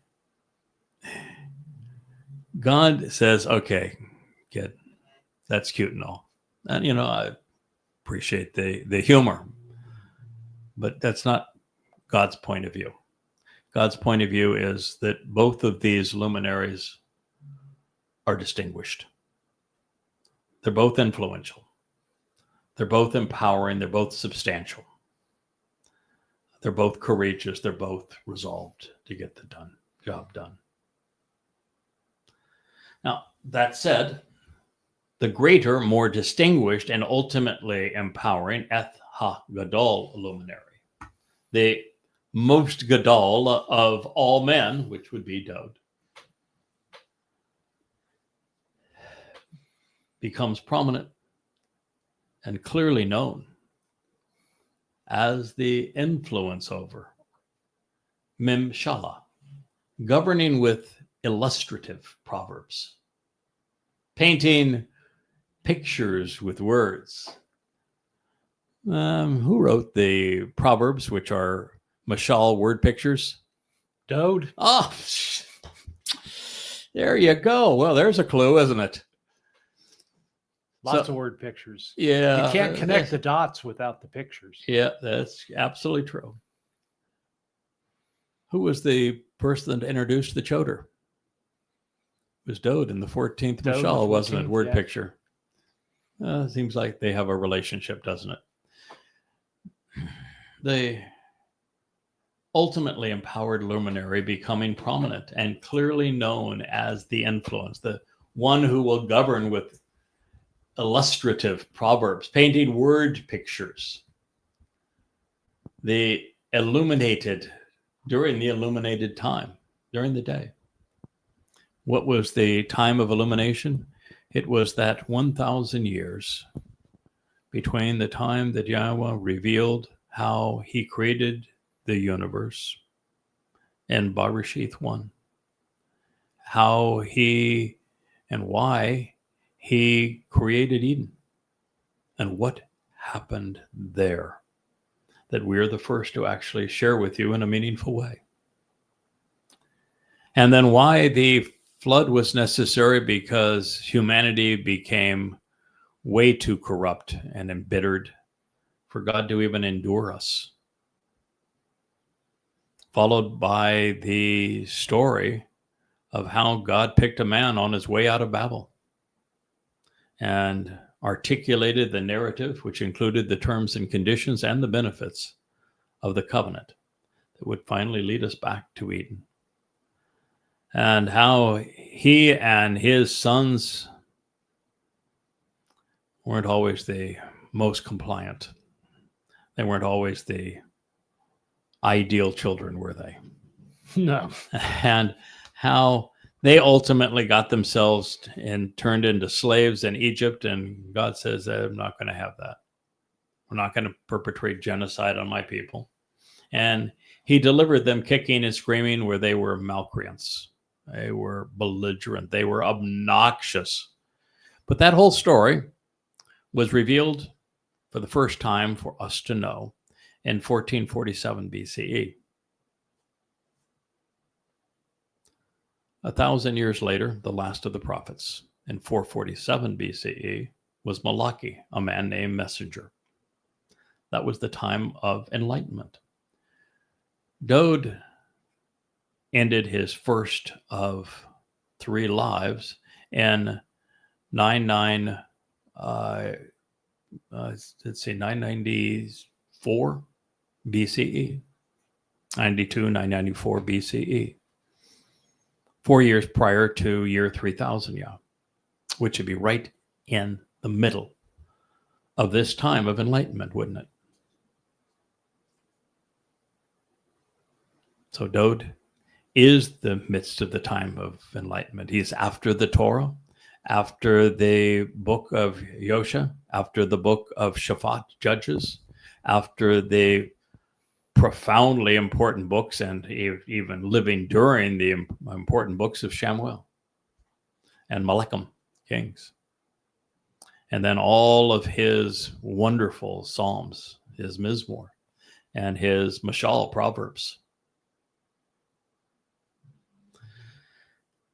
God says, okay, kid, that's cute and all. And, I appreciate the humor, but that's not God's point of view. God's point of view is that both of these luminaries are distinguished. They're both influential. They're both empowering. They're both substantial. They're both courageous. They're both resolved to get the job done. Now, that said, the greater, more distinguished, and ultimately empowering Eth Ha-Gadol luminary, the most Gadol of all men, which would be Dowd, becomes prominent and clearly known as the influence over Mimshala, governing with illustrative proverbs, painting pictures with words. Who wrote the proverbs, which are mashal word pictures? Dowd? Oh, there you go. Well, there's a clue, isn't it? Lots of word pictures. Yeah. You can't connect the dots without the pictures. Yeah, that's absolutely true. Who was the person that introduced the Chodar? It was Dowd in the 14th Mashal, wasn't it? Word picture. Seems like they have a relationship, doesn't it? The ultimately empowered luminary becoming prominent and clearly known as the influence, the one who will govern with illustrative proverbs, painting word pictures. The illuminated, during the illuminated time, during the day. What was the time of illumination? It was that 1,000 years between the time that Yahweh revealed how he created the universe in Bereshith 1, how he and why he created Eden, and what happened there that we're the first to actually share with you in a meaningful way. And then why the flood was necessary, because humanity became way too corrupt and embittered for God to even endure us. Followed by the story of how God picked a man on his way out of Babel and articulated the narrative, which included the terms and conditions and the benefits of the covenant that would finally lead us back to Eden. And how he and his sons weren't always the most compliant. They weren't always the ideal children, were they? No. And how they ultimately got themselves and turned into slaves in Egypt. And God says, I'm not going to have that. We're not going to perpetrate genocide on my people. And he delivered them kicking and screaming where they were malcreants. They were belligerent. They were obnoxious. But that whole story was revealed for the first time for us to know in 1447 BCE. 1,000 years later, the last of the prophets, in 447 BCE, was Malachi, a man named Messenger. That was the time of enlightenment. Dowd ended his first of 3 lives in 994 BCE, 92, 994 BCE. 4 years prior to year 3000, which would be right in the middle of this time of enlightenment, wouldn't it? So Dowd is the midst of the time of enlightenment. He's after the Torah, after the book of Yosha, after the book of Shaphat, Judges, after the profoundly important books and even living during the important books of Shamuel and Malachim, Kings. And then all of his wonderful Psalms, his Mizmor, and his Mashal, Proverbs.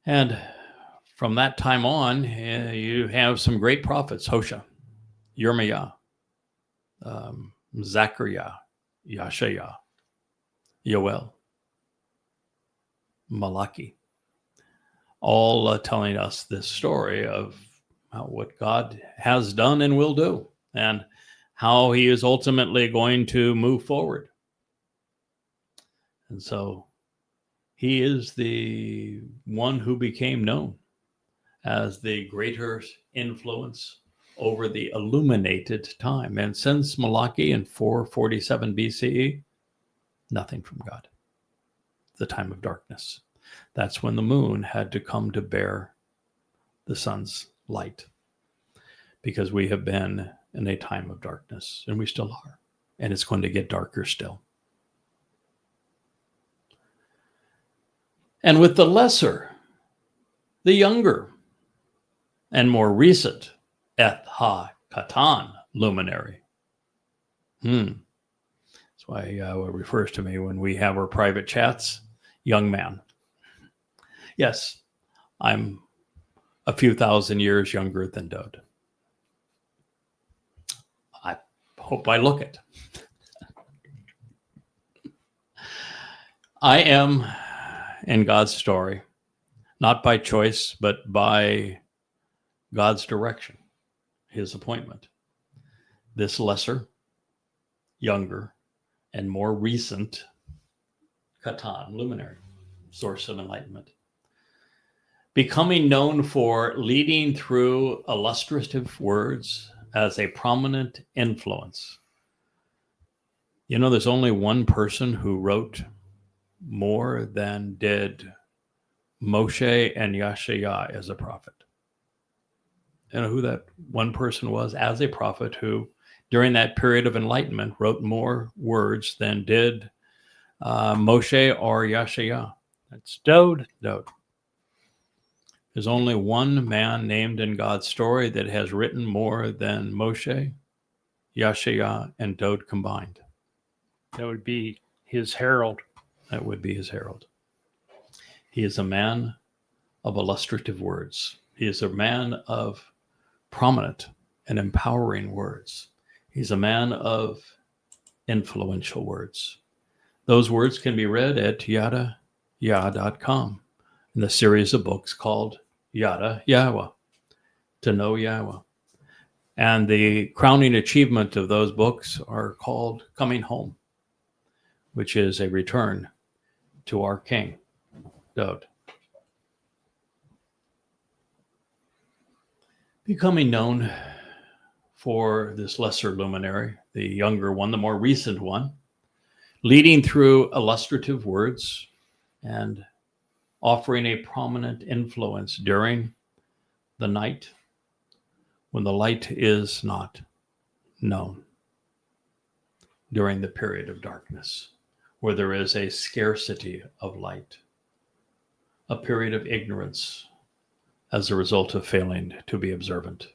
And from that time on, you have some great prophets: Hosea, Yirmiah, Zechariah, Yashaya, Yoel, Malachi, all telling us this story of what God has done and will do, and how he is ultimately going to move forward. And so he is the one who became known as the greater influence over the illuminated time. And since Malachi in 447 BCE, nothing from God. The time of darkness. That's when the moon had to come to bear the sun's light, because we have been in a time of darkness, and we still are. And it's going to get darker still. And with the lesser, the younger, and more recent Eth Ha-Katan luminary. That's why it refers to me when we have our private chats, young man. Yes, I'm a few thousand years younger than Dode. I hope I look it. I am in God's story, not by choice, but by God's direction, his appointment. This lesser, younger, and more recent Katan luminary, source of enlightenment, becoming known for leading through illustrative words as a prominent influence. You know, there's only one person who wrote more than did Moshe and Yashaya as a prophet. You know who that one person was as a prophet who, during that period of enlightenment, wrote more words than did Moshe or Yashaya? That's Dode. There's only one man named in God's story that has written more than Moshe, Yashaya, and Dode combined. That would be his herald. That would be his herald. He is a man of illustrative words. He is a man of prominent and empowering words. He's a man of influential words. Those words can be read at yada.com in the series of books called Yada Yahweh, to know Yahweh. And the crowning achievement of those books are called Coming Home, which is a return to our King, Dode. Becoming known for this lesser luminary, the younger one, the more recent one, leading through illustrative words and offering a prominent influence during the night when the light is not known, during the period of darkness, where there is a scarcity of light, a period of ignorance as a result of failing to be observant.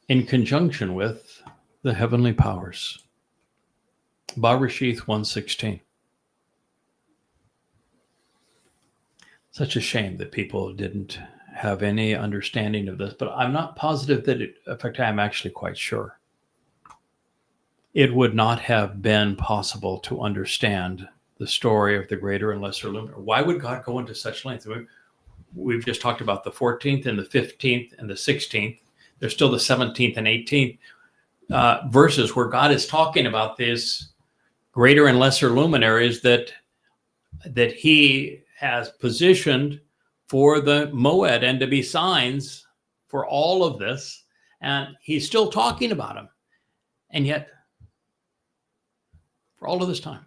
In conjunction with the heavenly powers. Bereshith 1:16. Such a shame that people didn't have any understanding of this, but I'm not positive that in fact, I'm actually quite sure. It would not have been possible to understand the story of the greater and lesser luminary. Why would God go into such length? We've just talked about the 14th and the 15th and the 16th. There's still the 17th and 18th verses where God is talking about these greater and lesser luminaries that he has positioned for the Moed and to be signs for all of this. And he's still talking about them. And yet, for all of this time,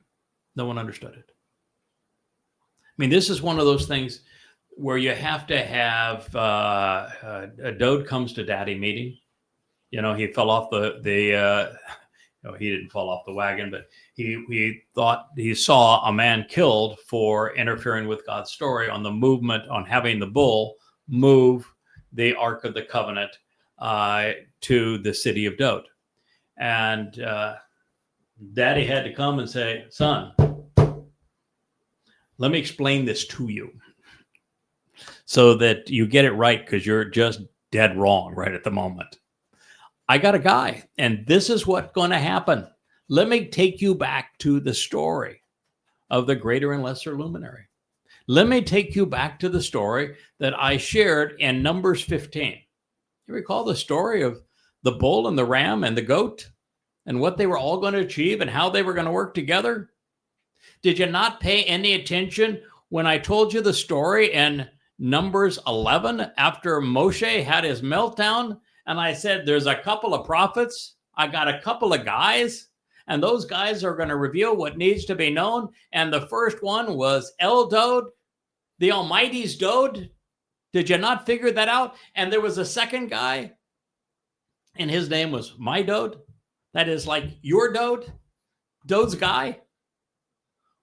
no one understood it. I mean, this is one of those things where you have to have a Dode comes to daddy meeting. You know, he fell off he didn't fall off the wagon, but he thought he saw a man killed for interfering with God's story on the movement, on having the bull move the Ark of the Covenant to the city of Dode. And Daddy had to come and say, son, let me explain this to you so that you get it right, because you're just dead wrong right at the moment. I got a guy, and this is what's going to happen. Let me take you back to the story of the greater and lesser luminary. Let me take you back to the story that I shared in Numbers 15. You recall the story of the bull and the ram and the goat and what they were all going to achieve and how they were going to work together? Did you not pay any attention when I told you the story in Numbers 11 after Moshe had his meltdown? And I said, there's a couple of prophets. I got a couple of guys, and those guys are going to reveal what needs to be known. And the first one was El Dode, the Almighty's Dode. Did you not figure that out? And there was a second guy, and his name was my Dode. That is like your Dode, Dode's guy.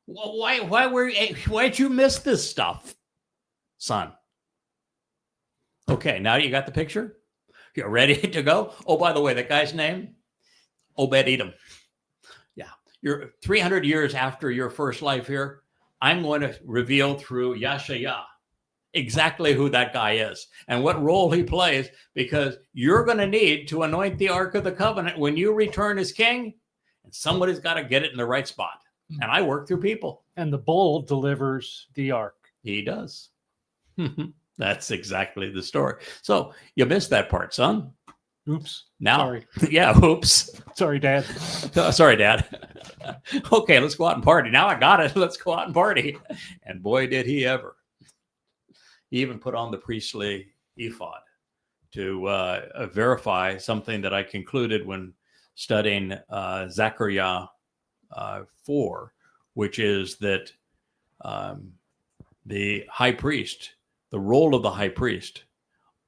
Why'd you miss this stuff, son? Okay, now you got the picture? You're ready to go? Oh, by the way, that guy's name? Obed-Edom. Yeah, you're 300 years after your first life here. I'm going to reveal through Yashaya exactly who that guy is and what role he plays, because you're going to need to anoint the Ark of the Covenant when you return as king, and somebody's got to get it in the right spot. And I work through people. And the bull delivers the ark. He does. That's exactly the story. So you missed that part, son. Oops. Now, Sorry. Yeah, oops. Sorry, Dad. Sorry, Dad. Okay, let's go out and party. Now I got it. Let's go out and party. And boy, did he ever. He even put on the priestly ephod to verify something that I concluded when studying Zechariah 4, which is that the high priest, the role of the high priest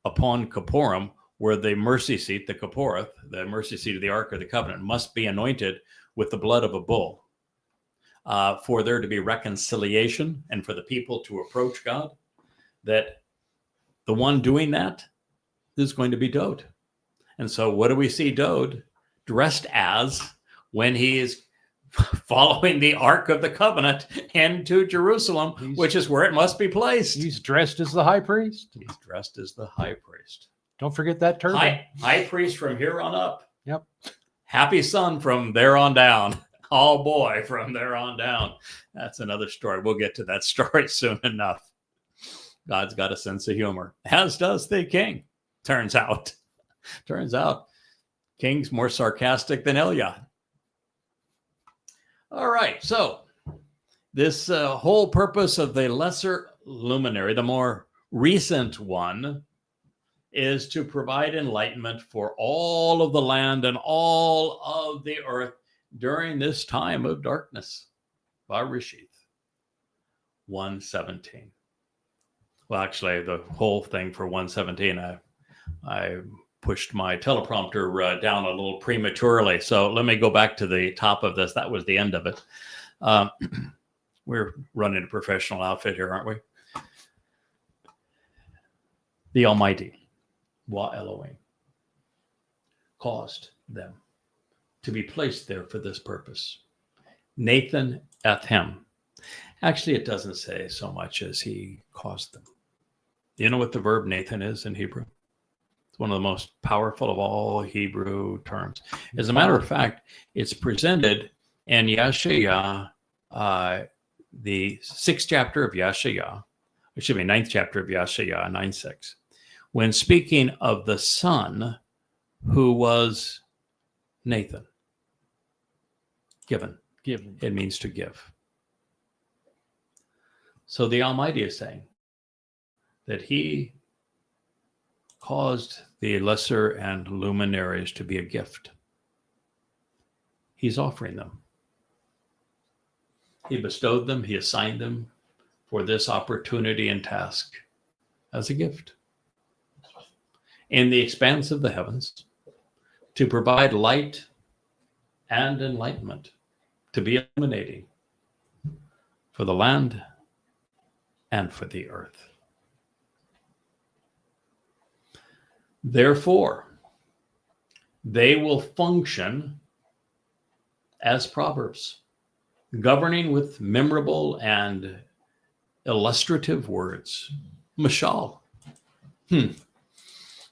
upon Kippurim, where the mercy seat, the Kipporeth, the mercy seat of the Ark of the Covenant, must be anointed with the blood of a bull for there to be reconciliation and for the people to approach God, that the one doing that is going to be Dode. And so what do we see Dode dressed as when he is following the Ark of the Covenant into Jerusalem, which is where it must be placed? He's dressed as the high priest. He's dressed as the high priest. Don't forget that turban. High priest from here on up. Yep. Happy son from there on down. Oh boy, from there on down. That's another story. We'll get to that story soon enough. God's got a sense of humor, as does the king. Turns out, king's more sarcastic than Eliah. All right, so this whole purpose of the lesser luminary, the more recent one, is to provide enlightenment for all of the land and all of the earth during this time of darkness. Barishith 1:17. Well, actually, the whole thing for 1:17, I pushed my teleprompter down a little prematurely. So let me go back to the top of this. That was the end of it. We're running a professional outfit here, aren't we? The Almighty, Wa Elohim, caused them to be placed there for this purpose. Nathan Ethem. Actually, it doesn't say so much as he caused them. You know what the verb Nathan is in Hebrew? It's one of the most powerful of all Hebrew terms. As a matter of fact, it's presented in Yashaya, the 6th chapter of Yashaya, excuse me, 9th chapter of Yashaya, 9:6, when speaking of the son who was Nathan. Given. It means to give. So the Almighty is saying that he caused the lesser and luminaries to be a gift. He's offering them. He bestowed them, he assigned them for this opportunity and task as a gift in the expanse of the heavens, to provide light and enlightenment, to be illuminating for the land and for the earth. Therefore, they will function as proverbs, governing with memorable and illustrative words. Mashal.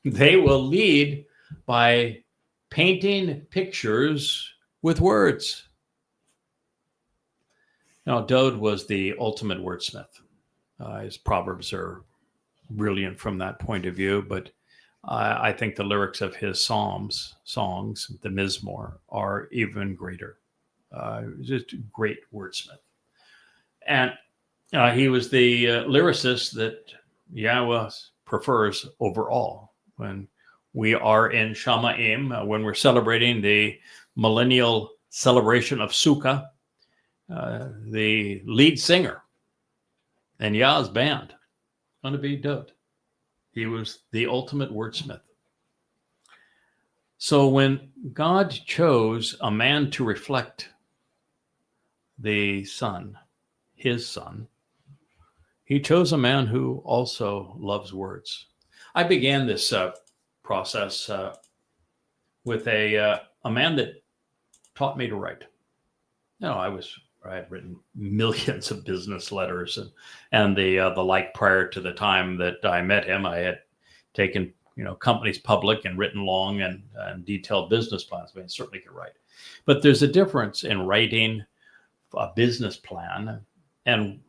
They will lead by painting pictures with words. Now, Dode was the ultimate wordsmith. His proverbs are brilliant from that point of view, but I think the lyrics of his songs, the Mizmor, are even greater. Just a great wordsmith. And he was the lyricist that Yahweh prefers overall. When we are in Shamaim, when we're celebrating the millennial celebration of Sukkah, the lead singer in Yah's band is going to be Dode. He was the ultimate wordsmith. So when God chose a man to reflect the Son, his Son, he chose a man who also loves words. I began this process with a man that taught me to write. I had written millions of business letters and the like prior to the time that I met him. I had taken companies public and written long and detailed business plans. I mean, certainly could write, but there's a difference in writing a business plan and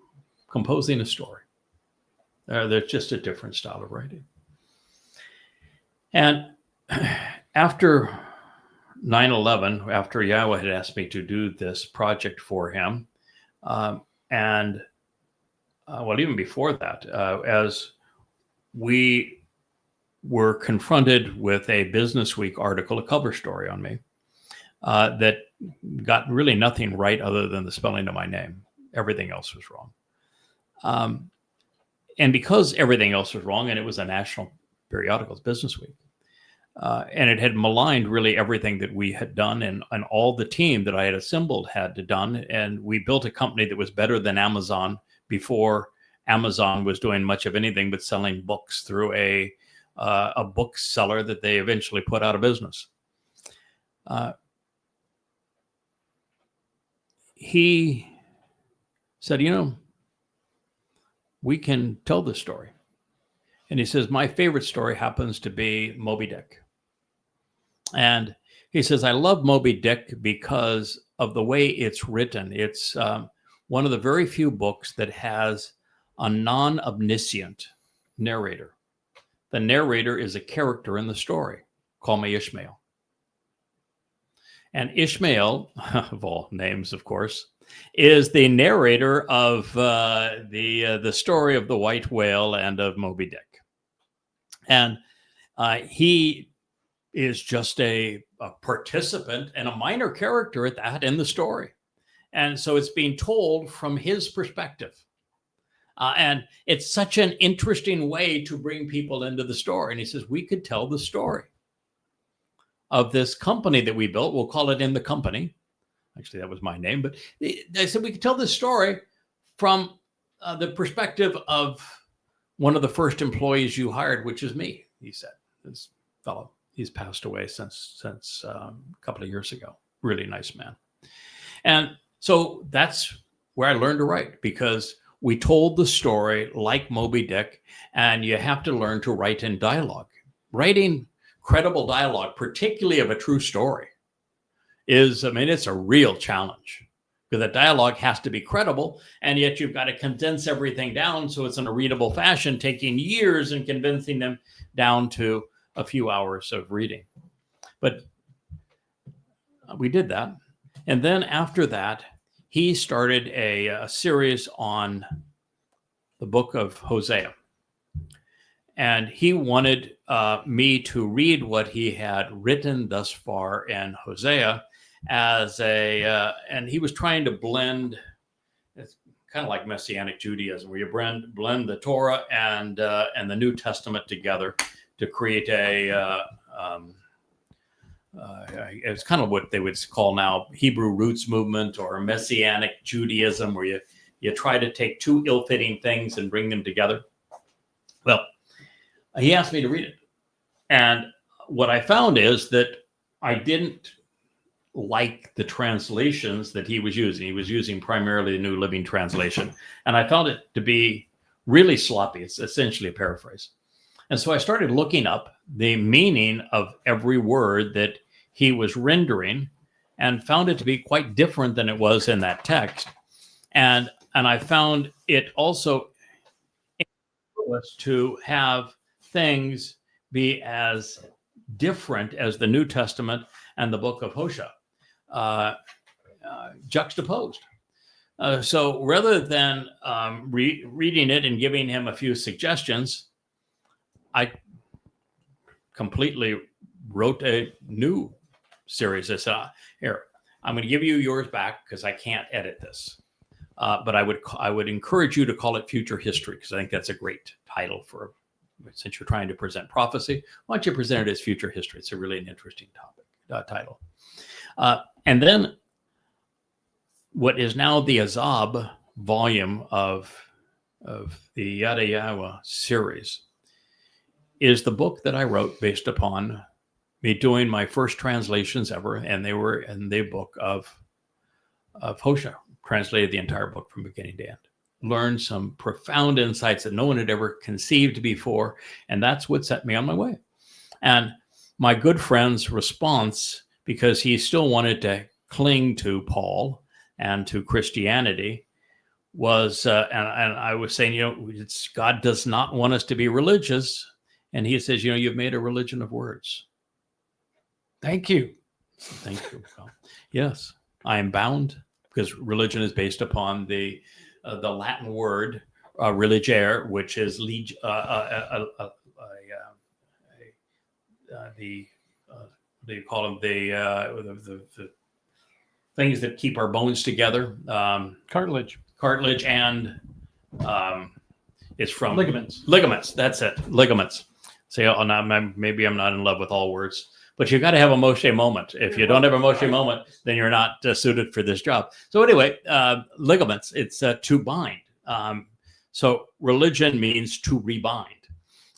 composing a story. There's just a different style of writing. And after 9/11, after Yahweh had asked me to do this project for him, even before that, as we were confronted with a Business Week article, a cover story on me, that got really nothing right other than the spelling of my name. Everything else was wrong. And because everything else was wrong, and it was a national periodical, Business Week, and it had maligned really everything that we had done and all the team that I had assembled had done. And we built a company that was better than Amazon before Amazon was doing much of anything but selling books through a bookseller that they eventually put out of business. He said, we can tell this story. And he says, my favorite story happens to be Moby Dick. And he says, I love Moby Dick because of the way it's written. It's one of the very few books that has a non-omniscient narrator. The narrator is a character in the story. Call me Ishmael. And Ishmael, of all names, of course, is the narrator of the story of the white whale and of Moby Dick. And he is just a participant and a minor character at that in the story. And so it's being told from his perspective. And it's such an interesting way to bring people into the story. And he says, we could tell the story of this company that we built. We'll call it In the Company. Actually, that was my name. But I said, we could tell this story from the perspective of one of the first employees you hired, which is me, he said. This fellow, he's passed away since a couple of years ago. Really nice man. And so that's where I learned to write, because we told the story like Moby Dick, and you have to learn to write in dialogue. Writing credible dialogue, particularly of a true story, it's a real challenge, because the dialogue has to be credible, and yet you've got to condense everything down so it's in a readable fashion, taking years and condensing them down to a few hours of reading. But we did that. And then after that, he started a series on the book of Hosea. And he wanted me to read what he had written thus far in Hosea and he was trying to blend, it's kind of like Messianic Judaism, where you blend the Torah and the New Testament together to create it's kind of what they would call now Hebrew roots movement or Messianic Judaism, where you try to take two ill-fitting things and bring them together. Well, he asked me to read it. And what I found is that I didn't like the translations that he was using. He was using primarily the New Living Translation. And I found it to be really sloppy. It's essentially a paraphrase. And so I started looking up the meaning of every word that he was rendering and found it to be quite different than it was in that text. And I found it also to have things be as different as the New Testament and the book of Hosea, juxtaposed. So rather than reading it and giving him a few suggestions, I completely wrote a new series. I said, here, I'm going to give you yours back because I can't edit this. But I would encourage you to call it Future History, because I think that's a great title for, since you're trying to present prophecy, why don't you present it as Future History? It's a really an interesting topic, title. And then what is now the Azab volume of the Yada Yahweh series is the book that I wrote based upon me doing my first translations ever, and they were in the book of Hosea. Translated the entire book from beginning to end. Learned some profound insights that no one had ever conceived before, and that's what set me on my way. And my good friend's response, because he still wanted to cling to Paul and to Christianity, was, and I was saying, God does not want us to be religious. And he says, you've made a religion of words. Thank you. Thank you. Well, yes, I am bound, because religion is based upon the Latin word religere, which is what do you call them? The things that keep our bones together. Cartilage. Cartilage, and it's from ligaments. Ligaments. That's it. Ligaments. So maybe I'm not in love with all words. But you got to have a Moshe moment. If you don't have a Moshe moment, then you're not suited for this job. So anyway, ligaments, it's to bind. So religion means to rebind.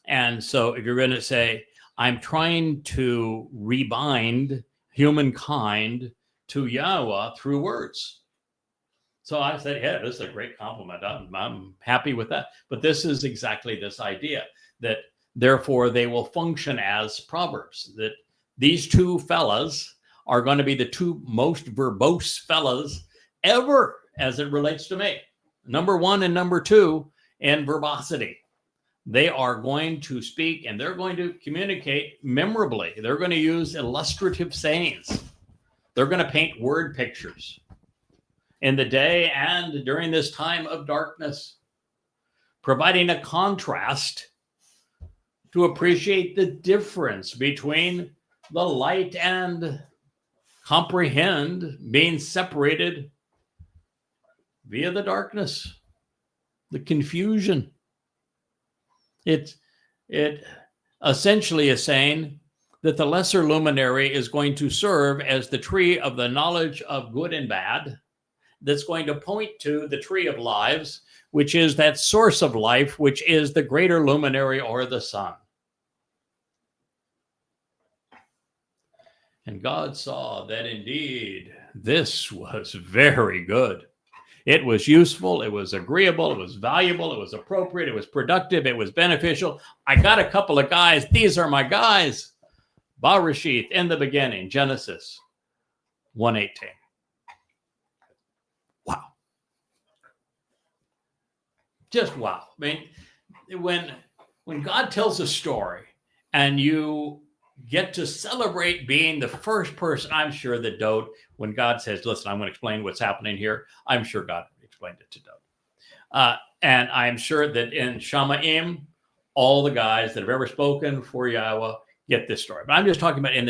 And so if you're going to say, I'm trying to rebind humankind to Yahweh through words. So I said, yeah, this is a great compliment. I'm happy with that. But this is exactly this idea that therefore they will function as proverbs, that these two fellas are going to be the two most verbose fellas ever as it relates to me. Number one and number two in verbosity. They are going to speak and they're going to communicate memorably. They're going to use illustrative sayings. They're going to paint word pictures in the day and during this time of darkness, providing a contrast to appreciate the difference between the light and comprehend being separated via the darkness, the confusion. It essentially is saying that the lesser luminary is going to serve as the tree of the knowledge of good and bad, that's going to point to the tree of lives, which is that source of life, which is the greater luminary or the sun. And God saw that indeed this was very good. It was useful, it was agreeable, it was valuable, it was appropriate, it was productive, it was beneficial. I got a couple of guys. These are my guys. Barashith in the beginning, Genesis 1:18. Wow. Just wow. I mean, when God tells a story and you get to celebrate being the first person, I'm sure that Dode, when God says, listen, I'm going to explain what's happening here, I'm sure God explained it to Dode. And I'm sure that in Shamaim, all the guys that have ever spoken for Yahweh get this story. But I'm just talking about in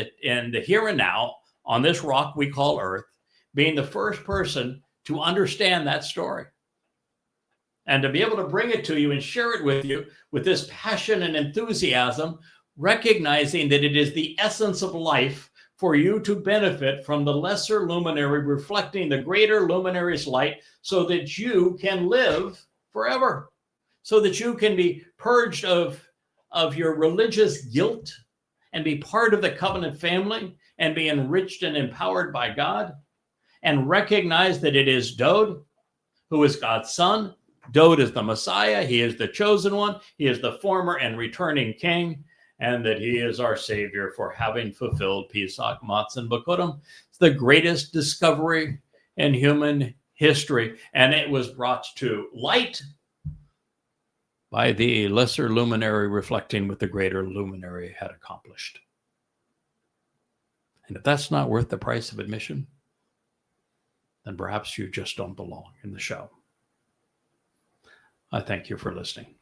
the here and now, on this rock we call Earth, being the first person to understand that story. And to be able to bring it to you and share it with you with this passion and enthusiasm, recognizing that it is the essence of life for you to benefit from the lesser luminary reflecting the greater luminary's light so that you can live forever, so that you can be purged of your religious guilt and be part of the covenant family and be enriched and empowered by God, and recognize that it is Dode who is God's son. Dode is the Messiah. He is the chosen one. He is the former and returning king, and that he is our savior for having fulfilled Pesach Matzah B'Kurim. It's the greatest discovery in human history, and it was brought to light by the lesser luminary reflecting what the greater luminary had accomplished. And if that's not worth the price of admission, then perhaps you just don't belong in the show. I thank you for listening.